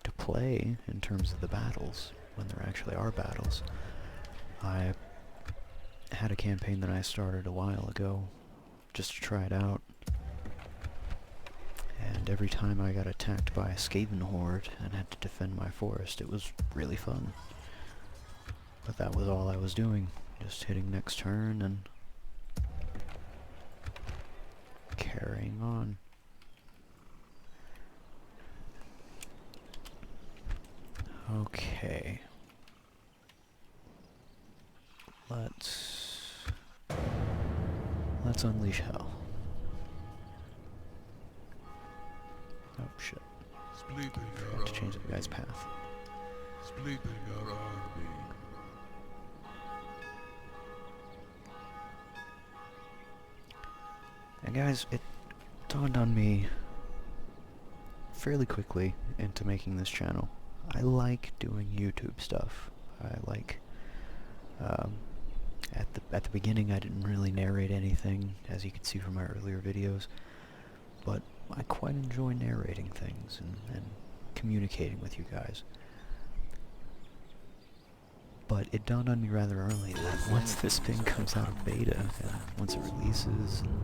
to play in terms of the battles, when there actually are battles. I had a campaign that I started a while ago, just to try it out. And every time I got attacked by a Skaven horde and had to defend my forest, it was really fun. But that was all I was doing, just hitting next turn and carrying on. Okay. Let's unleash hell. Oh shit. Splitting I our have to change the guy's army. path. Splitting our army. guys, it dawned on me fairly quickly into making this channel. I like doing YouTube stuff. I like, at the beginning I didn't really narrate anything, as you can see from my earlier videos, but I quite enjoy narrating things and communicating with you guys. But it dawned on me rather early that once this thing comes out of beta, and once it releases, and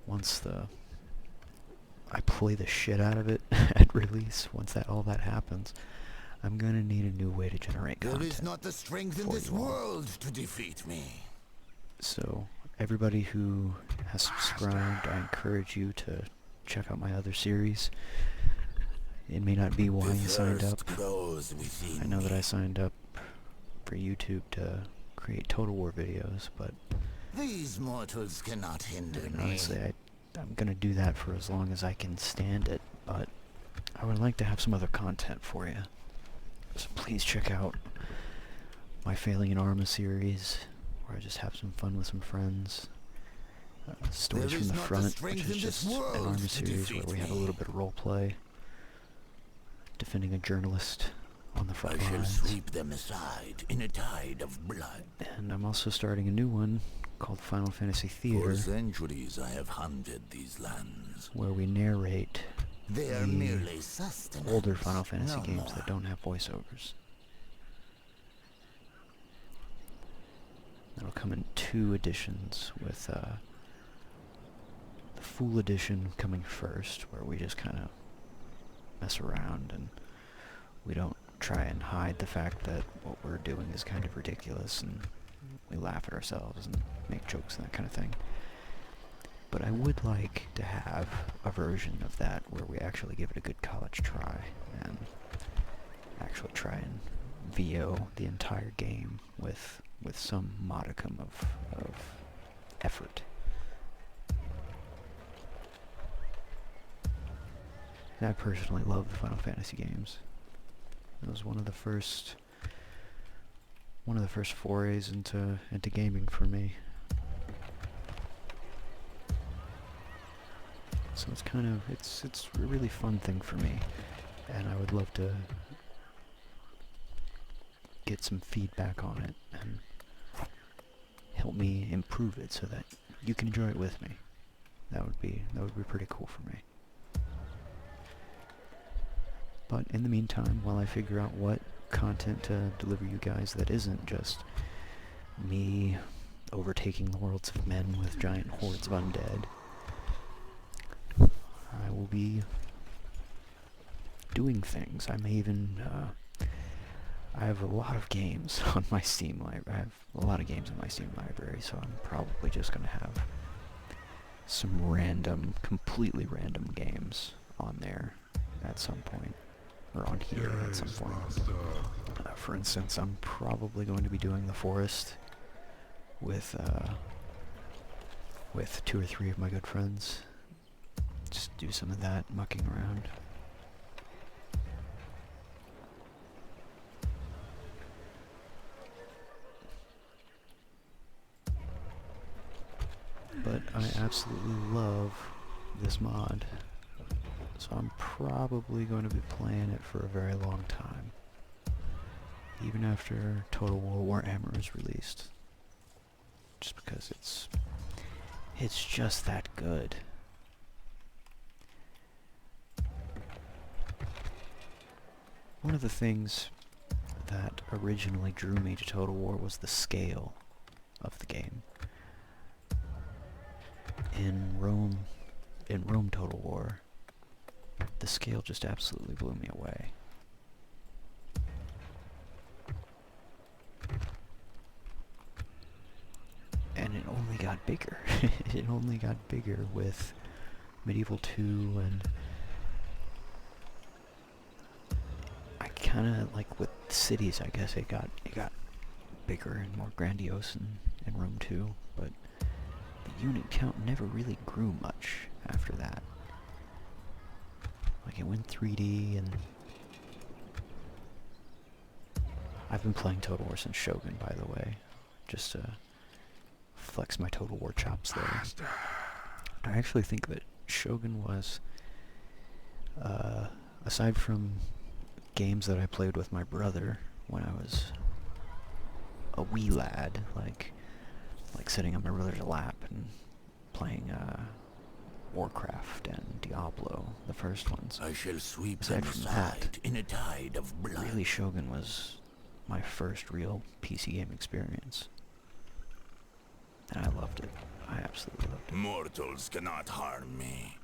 once I play the shit out of it at release, once all that happens, I'm gonna need a new way to generate content. There is not the strength in this world to defeat me. So, everybody who has subscribed, I encourage you to check out my other series. It may not be why you signed up. I know that I signed up for YouTube to create Total War videos, but these mortals cannot hinder me. Honestly, I'm gonna do that for as long as I can stand it, but I would like to have some other content for you. So please check out my Failing in Arma series, where I just have some fun with some friends. Stories from the Front, which is just an Arma series where we have a little bit of roleplay, defending a journalist on the front lines. I shall sweep them aside in a tide of blood. And I'm also starting a new one called Final Fantasy Theater. For centuries I have hunted these lands, where we narrate they are merely sustenance, older Final Fantasy games that don't have voiceovers. That'll come in 2 editions, with the full edition coming first, where we just kind of mess around and we don't try and hide the fact that what we're doing is kind of ridiculous, and we laugh at ourselves and make jokes and that kind of thing. But I would like to have a version of that where we actually give it a good college try and actually try and VO the entire game with some modicum of effort. And I personally love the Final Fantasy games. It was one of the first forays into gaming for me. So it's kind of it's a really fun thing for me, and I would love to get some feedback on it and help me improve it so that you can enjoy it with me. That would be pretty cool for me. But in the meantime, while I figure out what content to deliver you guys that isn't just me overtaking the worlds of men with giant hordes of undead, I will be doing things. I may even, I have a lot of games on my Steam library. I have a lot of games on my Steam library, so I'm probably just going to have some random, completely random games on there at some point. Or on here at some point. For instance, I'm probably going to be doing the forest with 2 or 3 of my good friends. Just do some of that, mucking around. But I absolutely love this mod. So I'm probably going to be playing it for a very long time. Even after Total War Warhammer is released. Just because it's just that good. One of the things that originally drew me to Total War was the scale of the game. In Rome Total War, the scale just absolutely blew me away. And it only got bigger. It only got bigger with Medieval 2, and I kinda, like with cities, I guess it got bigger and more grandiose in Rome 2, but the unit count never really grew much after that. Like, it went 3D, and I've been playing Total War since Shogun, by the way, just to flex my Total War chops there. I actually think that Shogun was, aside from games that I played with my brother when I was a wee lad, like sitting on my brother's lap and playing Warcraft and Diablo, the first ones. I shall sweep Aside them from aside that, in a tide of blood. really Shogun was my first real PC game experience. And I loved it. I absolutely loved it. Mortals cannot harm me.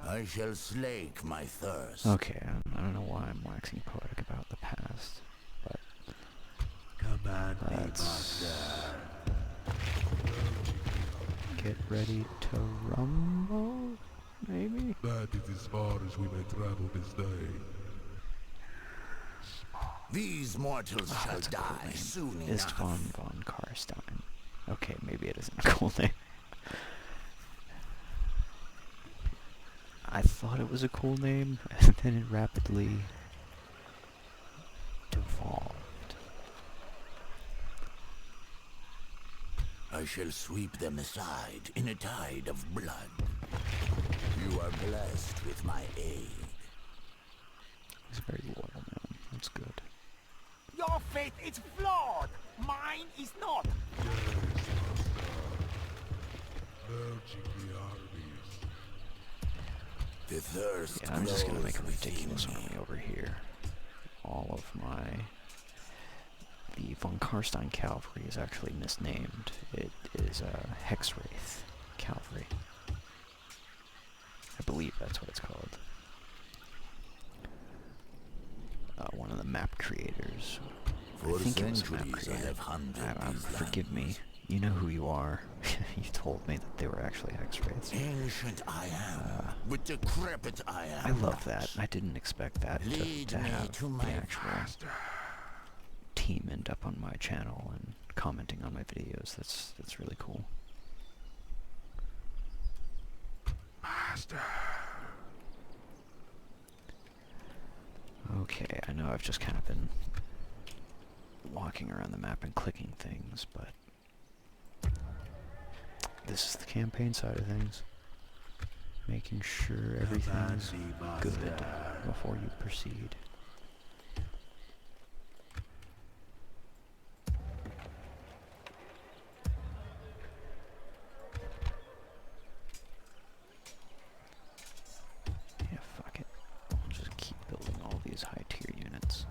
I shall slake my thirst. Okay, I don't know why I'm waxing poetic about the past, but Command me, let's master. get ready to rumble, maybe? That is as far as we may travel this day. These mortals shall That's a cool die name. soon Istvan enough. von Karstein. Okay, maybe it isn't a cool name. I thought it was a cool name, and then it rapidly devolved. I shall sweep them aside in a tide of blood. You are blessed with my aid. He's very loyal now. That's good. Your faith is flawed. Mine is not. Merging the armies. The thirst Yeah, I'm just gonna grows make a within ridiculous me. army over here. All of the von Karstein cavalry is actually misnamed. It is Hexwraith cavalry. I believe that's what it's called. One of the map creators. For I think it was a map centuries I creator. have hunted these Forgive me. lands. You know who you are. You told me that they were actually Hexwraiths. Ancient I am, with decrepit I am. I love that. I didn't expect that Lead to me have to the my actual team end up on my channel and commenting on my videos. That's really cool. Master. Okay, I know I've just kind of been walking around the map and clicking things, but this is the campaign side of things. Making sure everything's good before you proceed. Yeah, fuck it. I'll just keep building all these high tier units.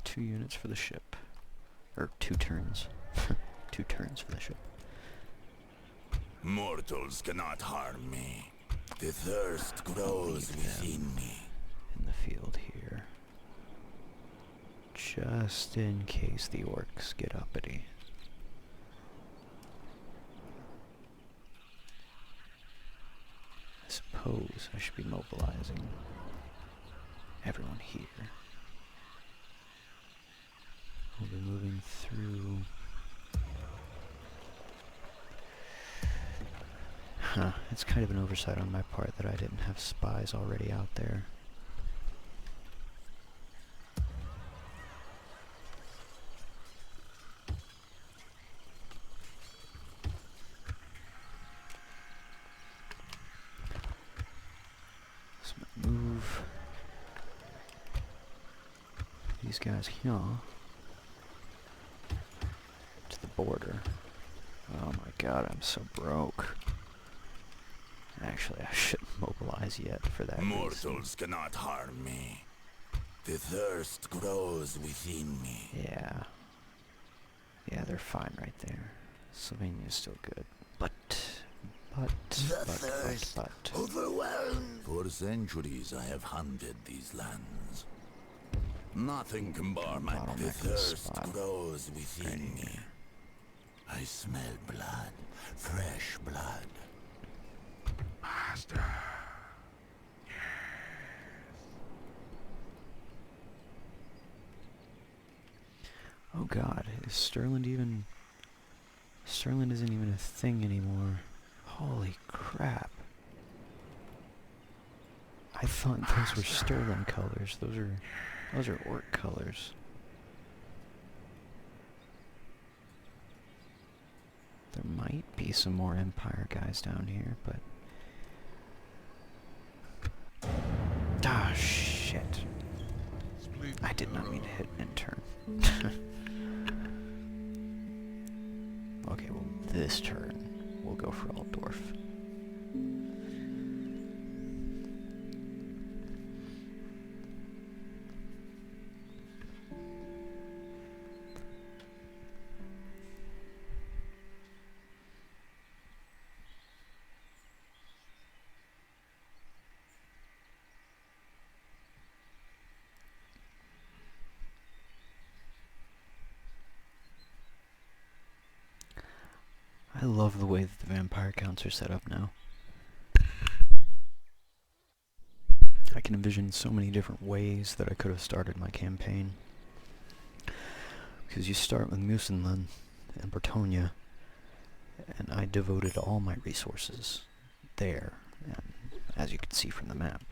Two units for the ship. Or 2 turns. 2 turns for the ship. Mortals cannot harm me. The thirst grows within me. In the field here. Just in case the orcs get uppity. I suppose I should be mobilizing everyone here. We'll be moving through. Huh, it's kind of an oversight on my part that I didn't have spies already out there. So I'm gonna move these guys here to the border. Oh my god, I'm so broke. Actually, I shouldn't mobilize yet for that reason. Mortals cannot harm me. The thirst grows within me. Yeah. Yeah, they're fine right there. Slovenia's still good. But, Overwhelmed. For centuries I have hunted these lands. Nothing can bar my Bottleneck The this thirst spot. grows within Right me. here. I smell blood. Fresh blood. Master. oh god, is Stirland even Sterling isn't even a thing anymore. Holy crap. I thought those were sterling colors. Those are orc colors. There might be some more Empire guys down here, but... Ah, shit. I did not mean to hit end turn. Okay, well, this turn, we'll go for Altdorf. I love the way that the vampire counts are set up now. I can envision so many different ways that I could have started my campaign. Because you start with Middenland and Bretonia, and I devoted all my resources there, and as you can see from the map.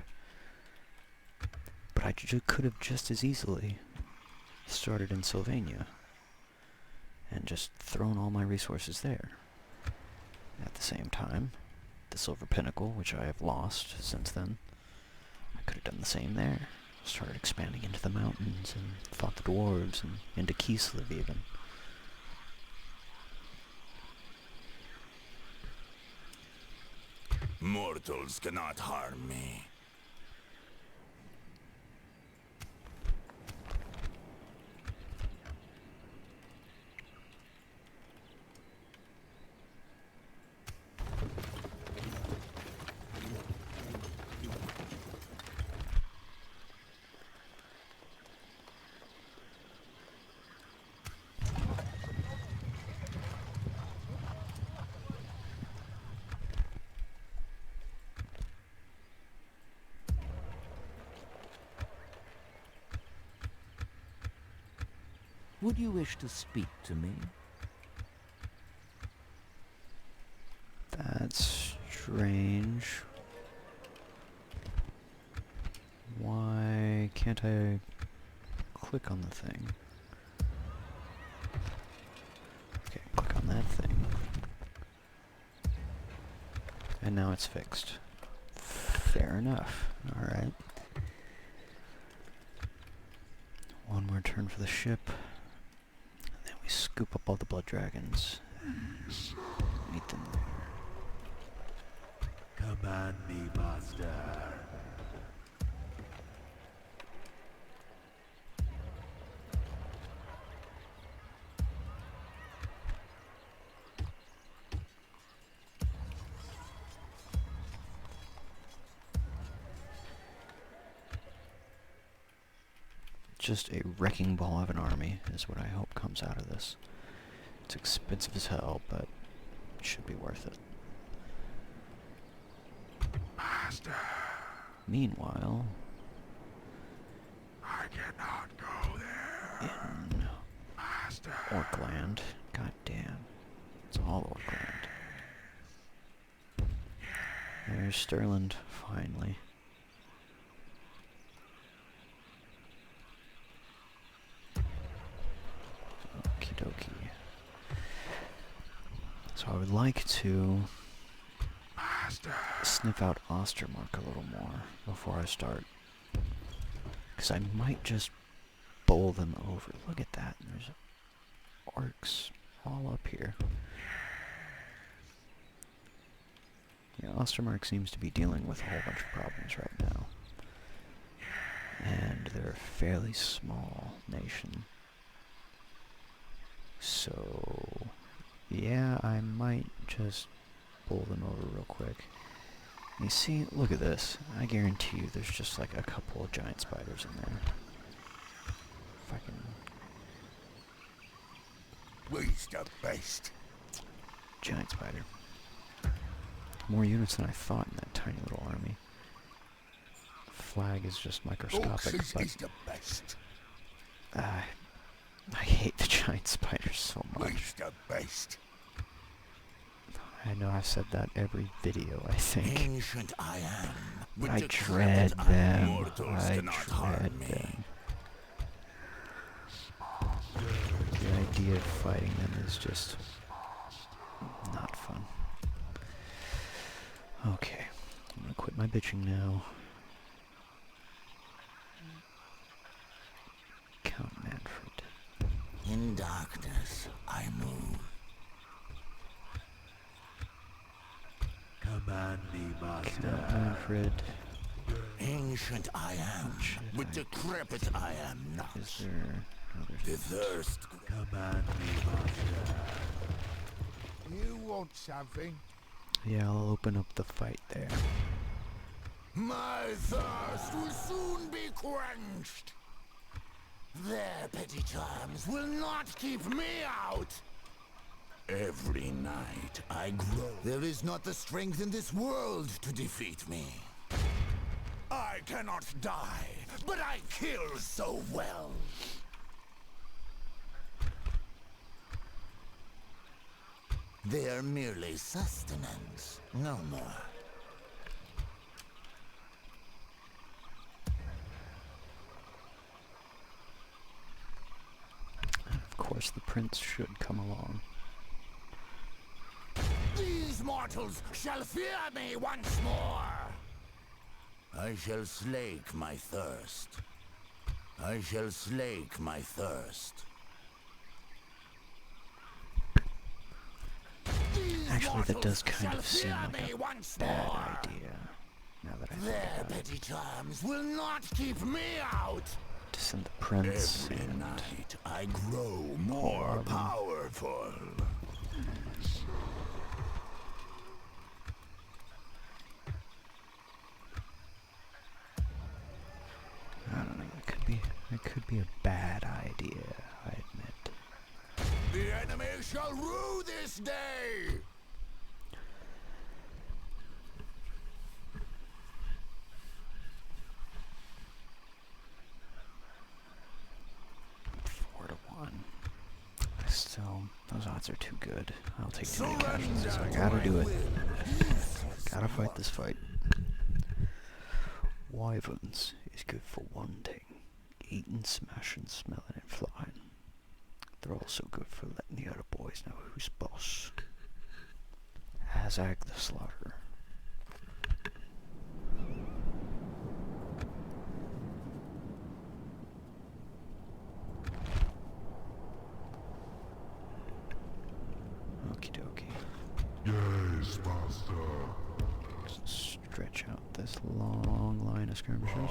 But I could have just as easily started in Sylvania, and just thrown all my resources there. At the same time, the Silver Pinnacle, which I have lost since then, I could have done the same there. Started expanding into the mountains and fought the dwarves and into Kislev even. Mortals cannot harm me. Would you wish to speak to me? That's strange. Why can't I click on the thing? Okay, click on that thing. And now it's fixed. Fair enough. Alright. One more turn for the ship. And then we scoop up all the blood dragons. Meet them there. Command me, master. Just a wrecking ball of an army is what I hope comes out of this. It's expensive as hell, but it should be worth it. Master, Meanwhile, I cannot go there. in Master. Orkland, god damn, it's all Orkland. There's Stirland, finally. Okie dokie. So I would like to sniff out Ostermark a little more before I start. Because I might just bowl them over. Look at that. There's orcs all up here. Yeah, Ostermark seems to be dealing with a whole bunch of problems right now. And they're a fairly small nation. So, yeah, I might just bowl them over real quick. You see, look at this. I guarantee you there's just like a couple of giant spiders in there. Fucking Waste of beast. giant spider. More units than I thought in that tiny little army. Flag is just microscopic, Orcs but is the best. I hate the giant spiders so much. Waste of beast. I know I've said that every video, I think. Ancient I am. With I the dread decrepit them. mortals I cannot harm dread me. them. The idea of fighting them is just not fun. Okay, I'm gonna quit my bitching now. Count Manfred. In darkness I move. Command me, master. Count Manfred. Ancient I am. Should With I decrepit I am not. Is there... Oh, The there's... thirst. Command me, master. You want something? Yeah, I'll open up the fight there. My thirst will soon be quenched. Their petty charms will not keep me out. Every night I grow. There is not the strength in this world to defeat me. I cannot die, but I kill so well. They are merely sustenance, no more. Of course, the prince should come along. These mortals shall fear me once more. I shall slake my thirst. I shall slake my thirst. Actually, that does kind of seem like a bad idea. Now that I think Their about it. petty charms will not keep me out. To send the prince Every and... night I grow more powerful. I don't know, it could be a bad idea, I admit. The enemy shall rue this day. Four to one. Still, those odds are too good. I'll take too many casualties. I gotta do it. Gotta fight this fight. Wyverns is good for one thing. Eating, smashing, smelling, and flying. They're also good for letting the other boys know who's boss. Azag the Slaughter. Okie dokie. Yes, master. Stretch out this long line of skirmishers.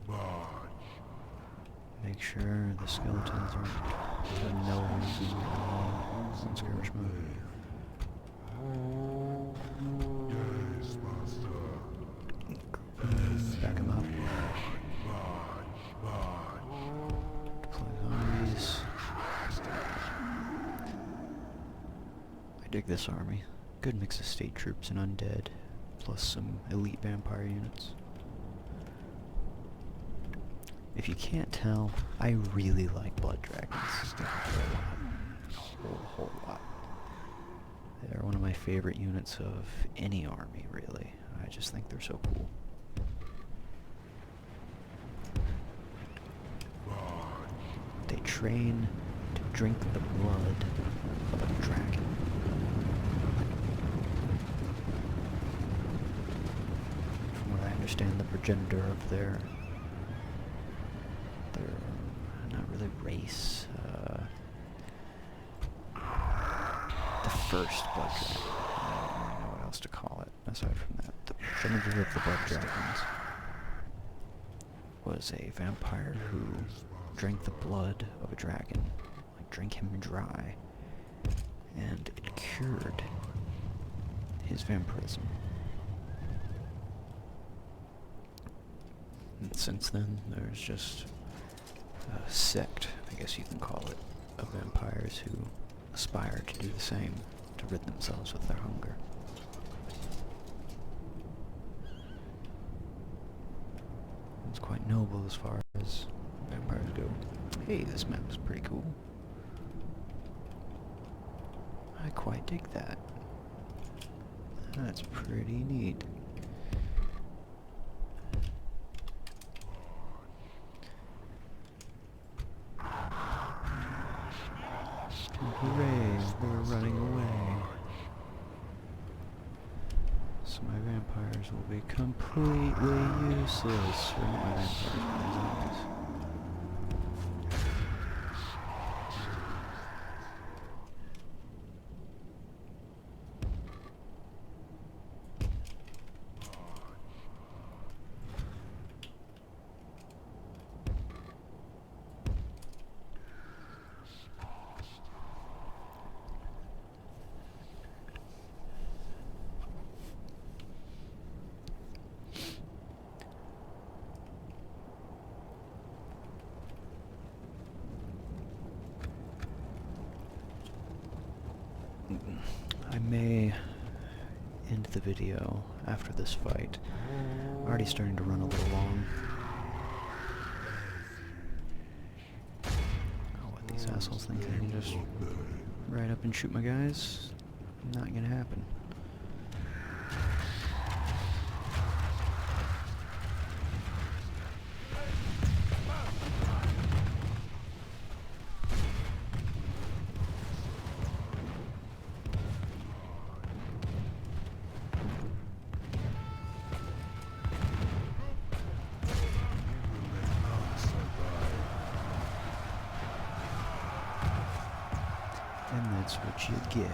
March. Make sure the skeletons are to no reason on skirmish mode. Yes, master. Back him up. March, march. Deploy zombies. I dig this army. Good mix of state troops and undead, plus some elite vampire units. If you can't tell, I really like blood dragons. A whole lot. They're one of my favorite units of any army, really. I just think they're so cool. They train to drink the blood of a dragon. From what I understand, the progenitor of their not really race, the first blood dragon. I don't really know what else to call it, aside from that. The progenitor of the blood dragons was a vampire who drank the blood of a dragon, like drank him dry, and it cured his vampirism. And since then, there's just a sect, I guess you can call it, of vampires who aspire to do the same, to rid themselves of their hunger. It's quite noble as far as vampires go. Hey, this map is pretty cool. I quite dig that. That's pretty neat. Hooray, we're running away. So my vampires will be completely useless. Or not my vampires, my zombies. I may end the video after this fight. Already starting to run a little long. Oh, what these assholes think they can just ride up and shoot my guys? Not gonna happen. And that's what you get.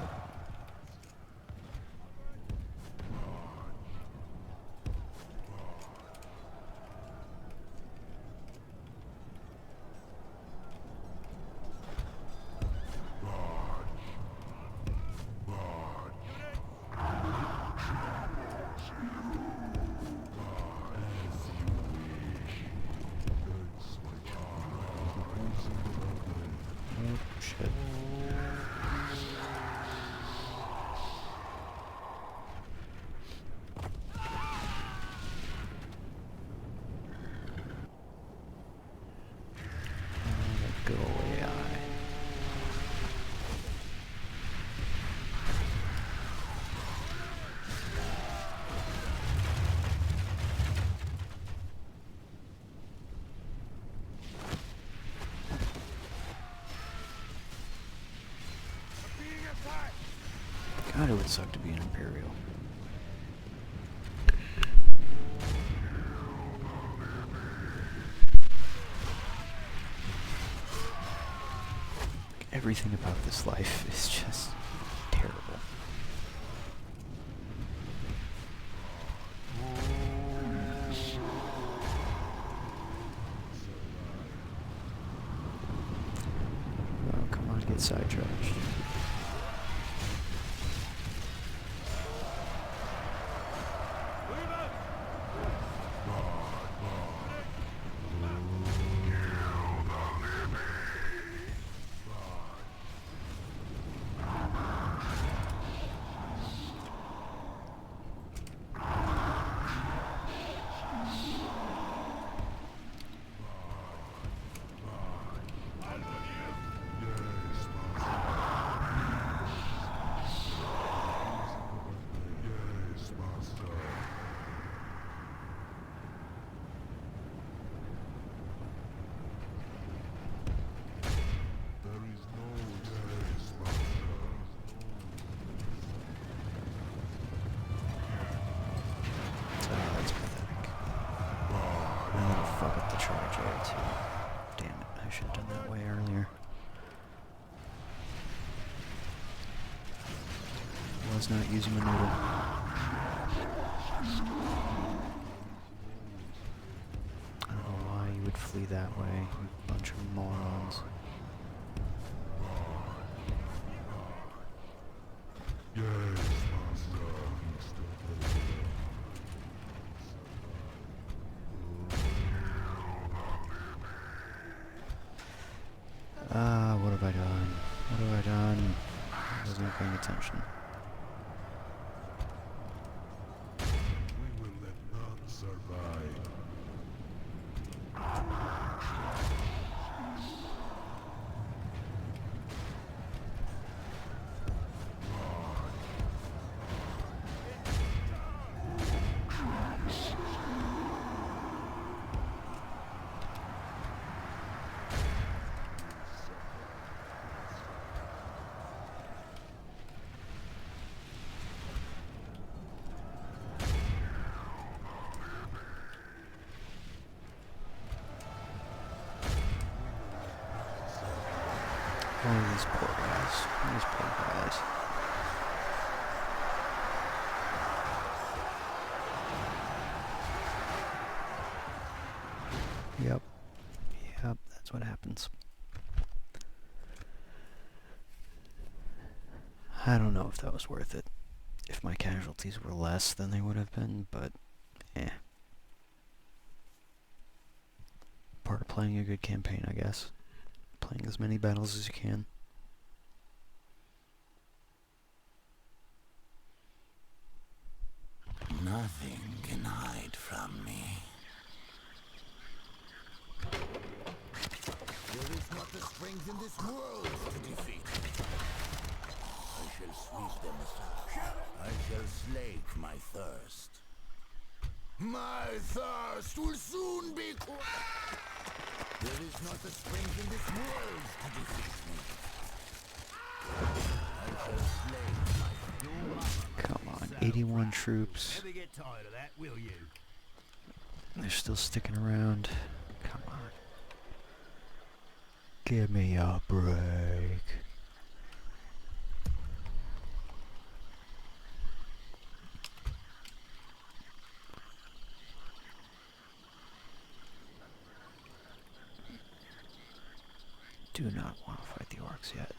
Oh, shit. Go away, eye. God, it would suck to be an Imperial. Everything about this life is just terrible. Oh, come on, get sidetracked. Fuck up the charge there too. Damn it, I should have done that way earlier. Was not using my noodle. I don't know why you would flee that way, you bunch of morons. What have I done? What have I done? I wasn't paying attention. We will let none survive. These poor guys. These poor guys. Yep. Yep, that's what happens. I don't know if that was worth it. If my casualties were less than they would have been, but eh. Part of playing a good campaign, I guess. Playing as many battles as you can. Nothing can hide from me. There is not the strength in this world to defeat me. I shall sweep them aside. I shall slake my thirst. My thirst will soon be quenched. There is not the strength in this world to defeat me. I shall slake my Come on, 81 troops. Never get tired of that, will you? They're still sticking around. Come on. Give me a break. Do not want to fight the orcs yet.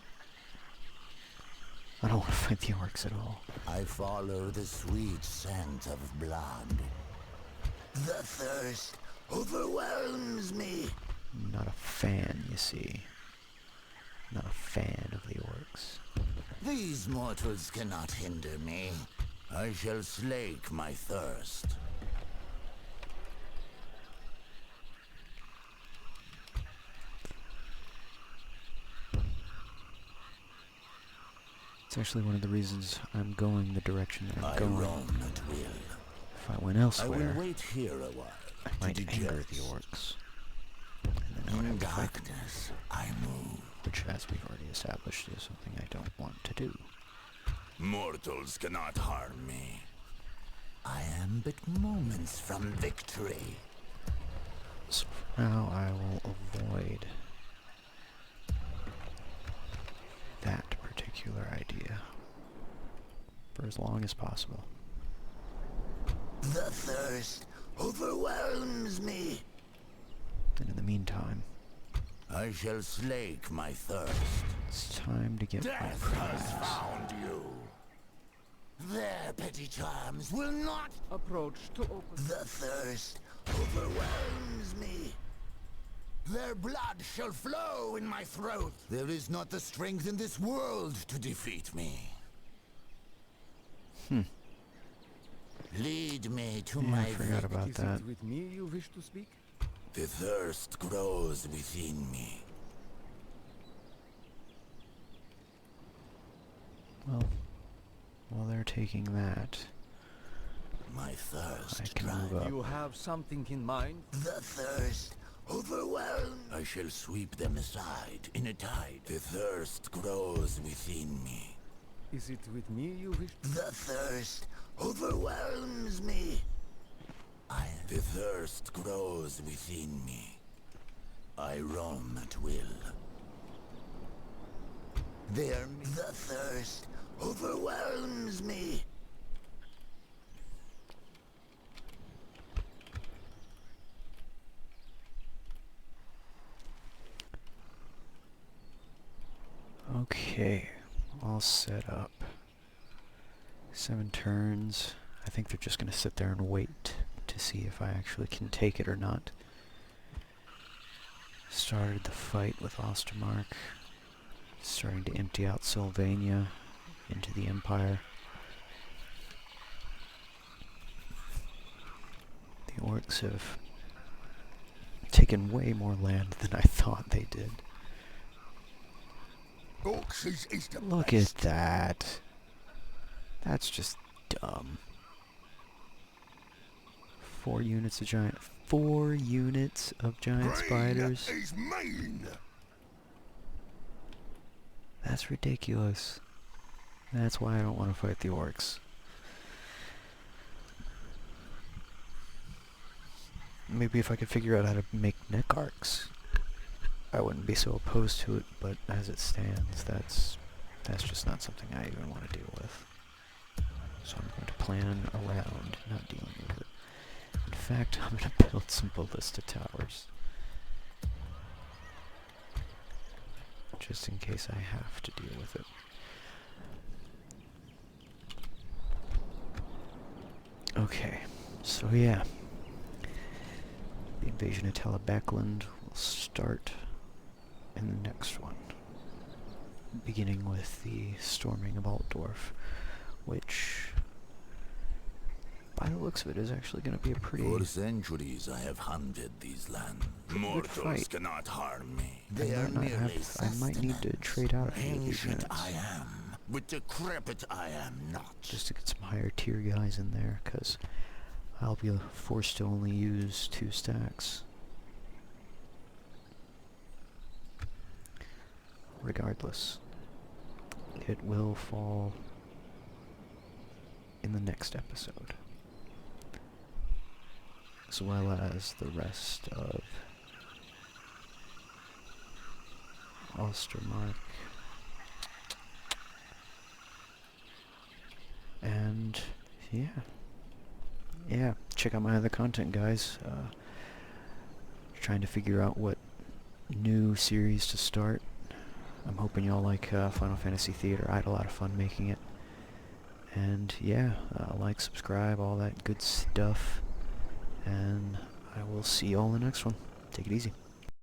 I don't want to fight the orcs at all. I follow the sweet scent of blood. The thirst overwhelms me. Not a fan, you see. Not a fan of the orcs. These mortals cannot hinder me. I shall slake my thirst. It's actually one of the reasons I'm going the direction that I'm I going. roam at will. If I went I elsewhere, will wait here a while. I might to anger digest. the orcs. And then I would In have to fight them, darkness, I move. which, as we've already established, is something I don't want to do. Mortals cannot harm me. I am but moments from victory. So for now, I will avoid that particular idea for as long as possible. The thirst overwhelms me. And in the meantime, I shall slake my thirst. it's time to get my Death prize. has found you. Their petty charms will not Approach to open. The thirst overwhelms me. Their blood shall flow in my throat. There is not the strength in this world to defeat me. Lead me to Yeah, my I forgot about Is that. it with me you wish to speak? The thirst grows within me. Well, while they're taking that, My thirst I can move up. You have something in mind? The thirst overwhelms. I shall sweep them aside in a tide. The thirst grows within me. Is it with me you wish to The thirst overwhelms me. The thirst grows within me. I roam at will. The thirst overwhelms me. Okay, all set up. 7 turns. I think they're just going to sit there and wait to see if I actually can take it or not. Started the fight with Ostermark. Starting to empty out Sylvania into the Empire. The orcs have taken way more land than I thought they did. Orcs is the Look at that. That's just dumb. 4 units of giant... 4 units of giant spiders? is mean. That's ridiculous. That's why I don't want to fight the orcs. Maybe if I could figure out how to make neck arcs, I wouldn't be so opposed to it, but as it stands, that's just not something I even want to deal with. So I'm going to plan around not dealing with it. In fact, I'm going to build some ballista towers. Just in case I have to deal with it. Okay, so yeah. The invasion of Talabecland will start in the next one. Beginning with the storming of Altdorf, which, by the looks of it, is actually going to be a pretty... For centuries I have hunted these lands. good Mortals fight. cannot harm me. I They are might not merely have, I might need to sustenance. trade out a few of these Ancient units. I am, but decrepit I am not. Just to get some higher tier guys in there, because I'll be forced to only use 2 stacks. Regardless, it will fall in the next episode, as well as the rest of Ostermark. And yeah, check out my other content, guys. Trying to figure out what new series to start. I'm hoping y'all like Final Fantasy Theater. I had a lot of fun making it. And yeah, like, subscribe, all that good stuff. And I will see y'all in the next one. Take it easy.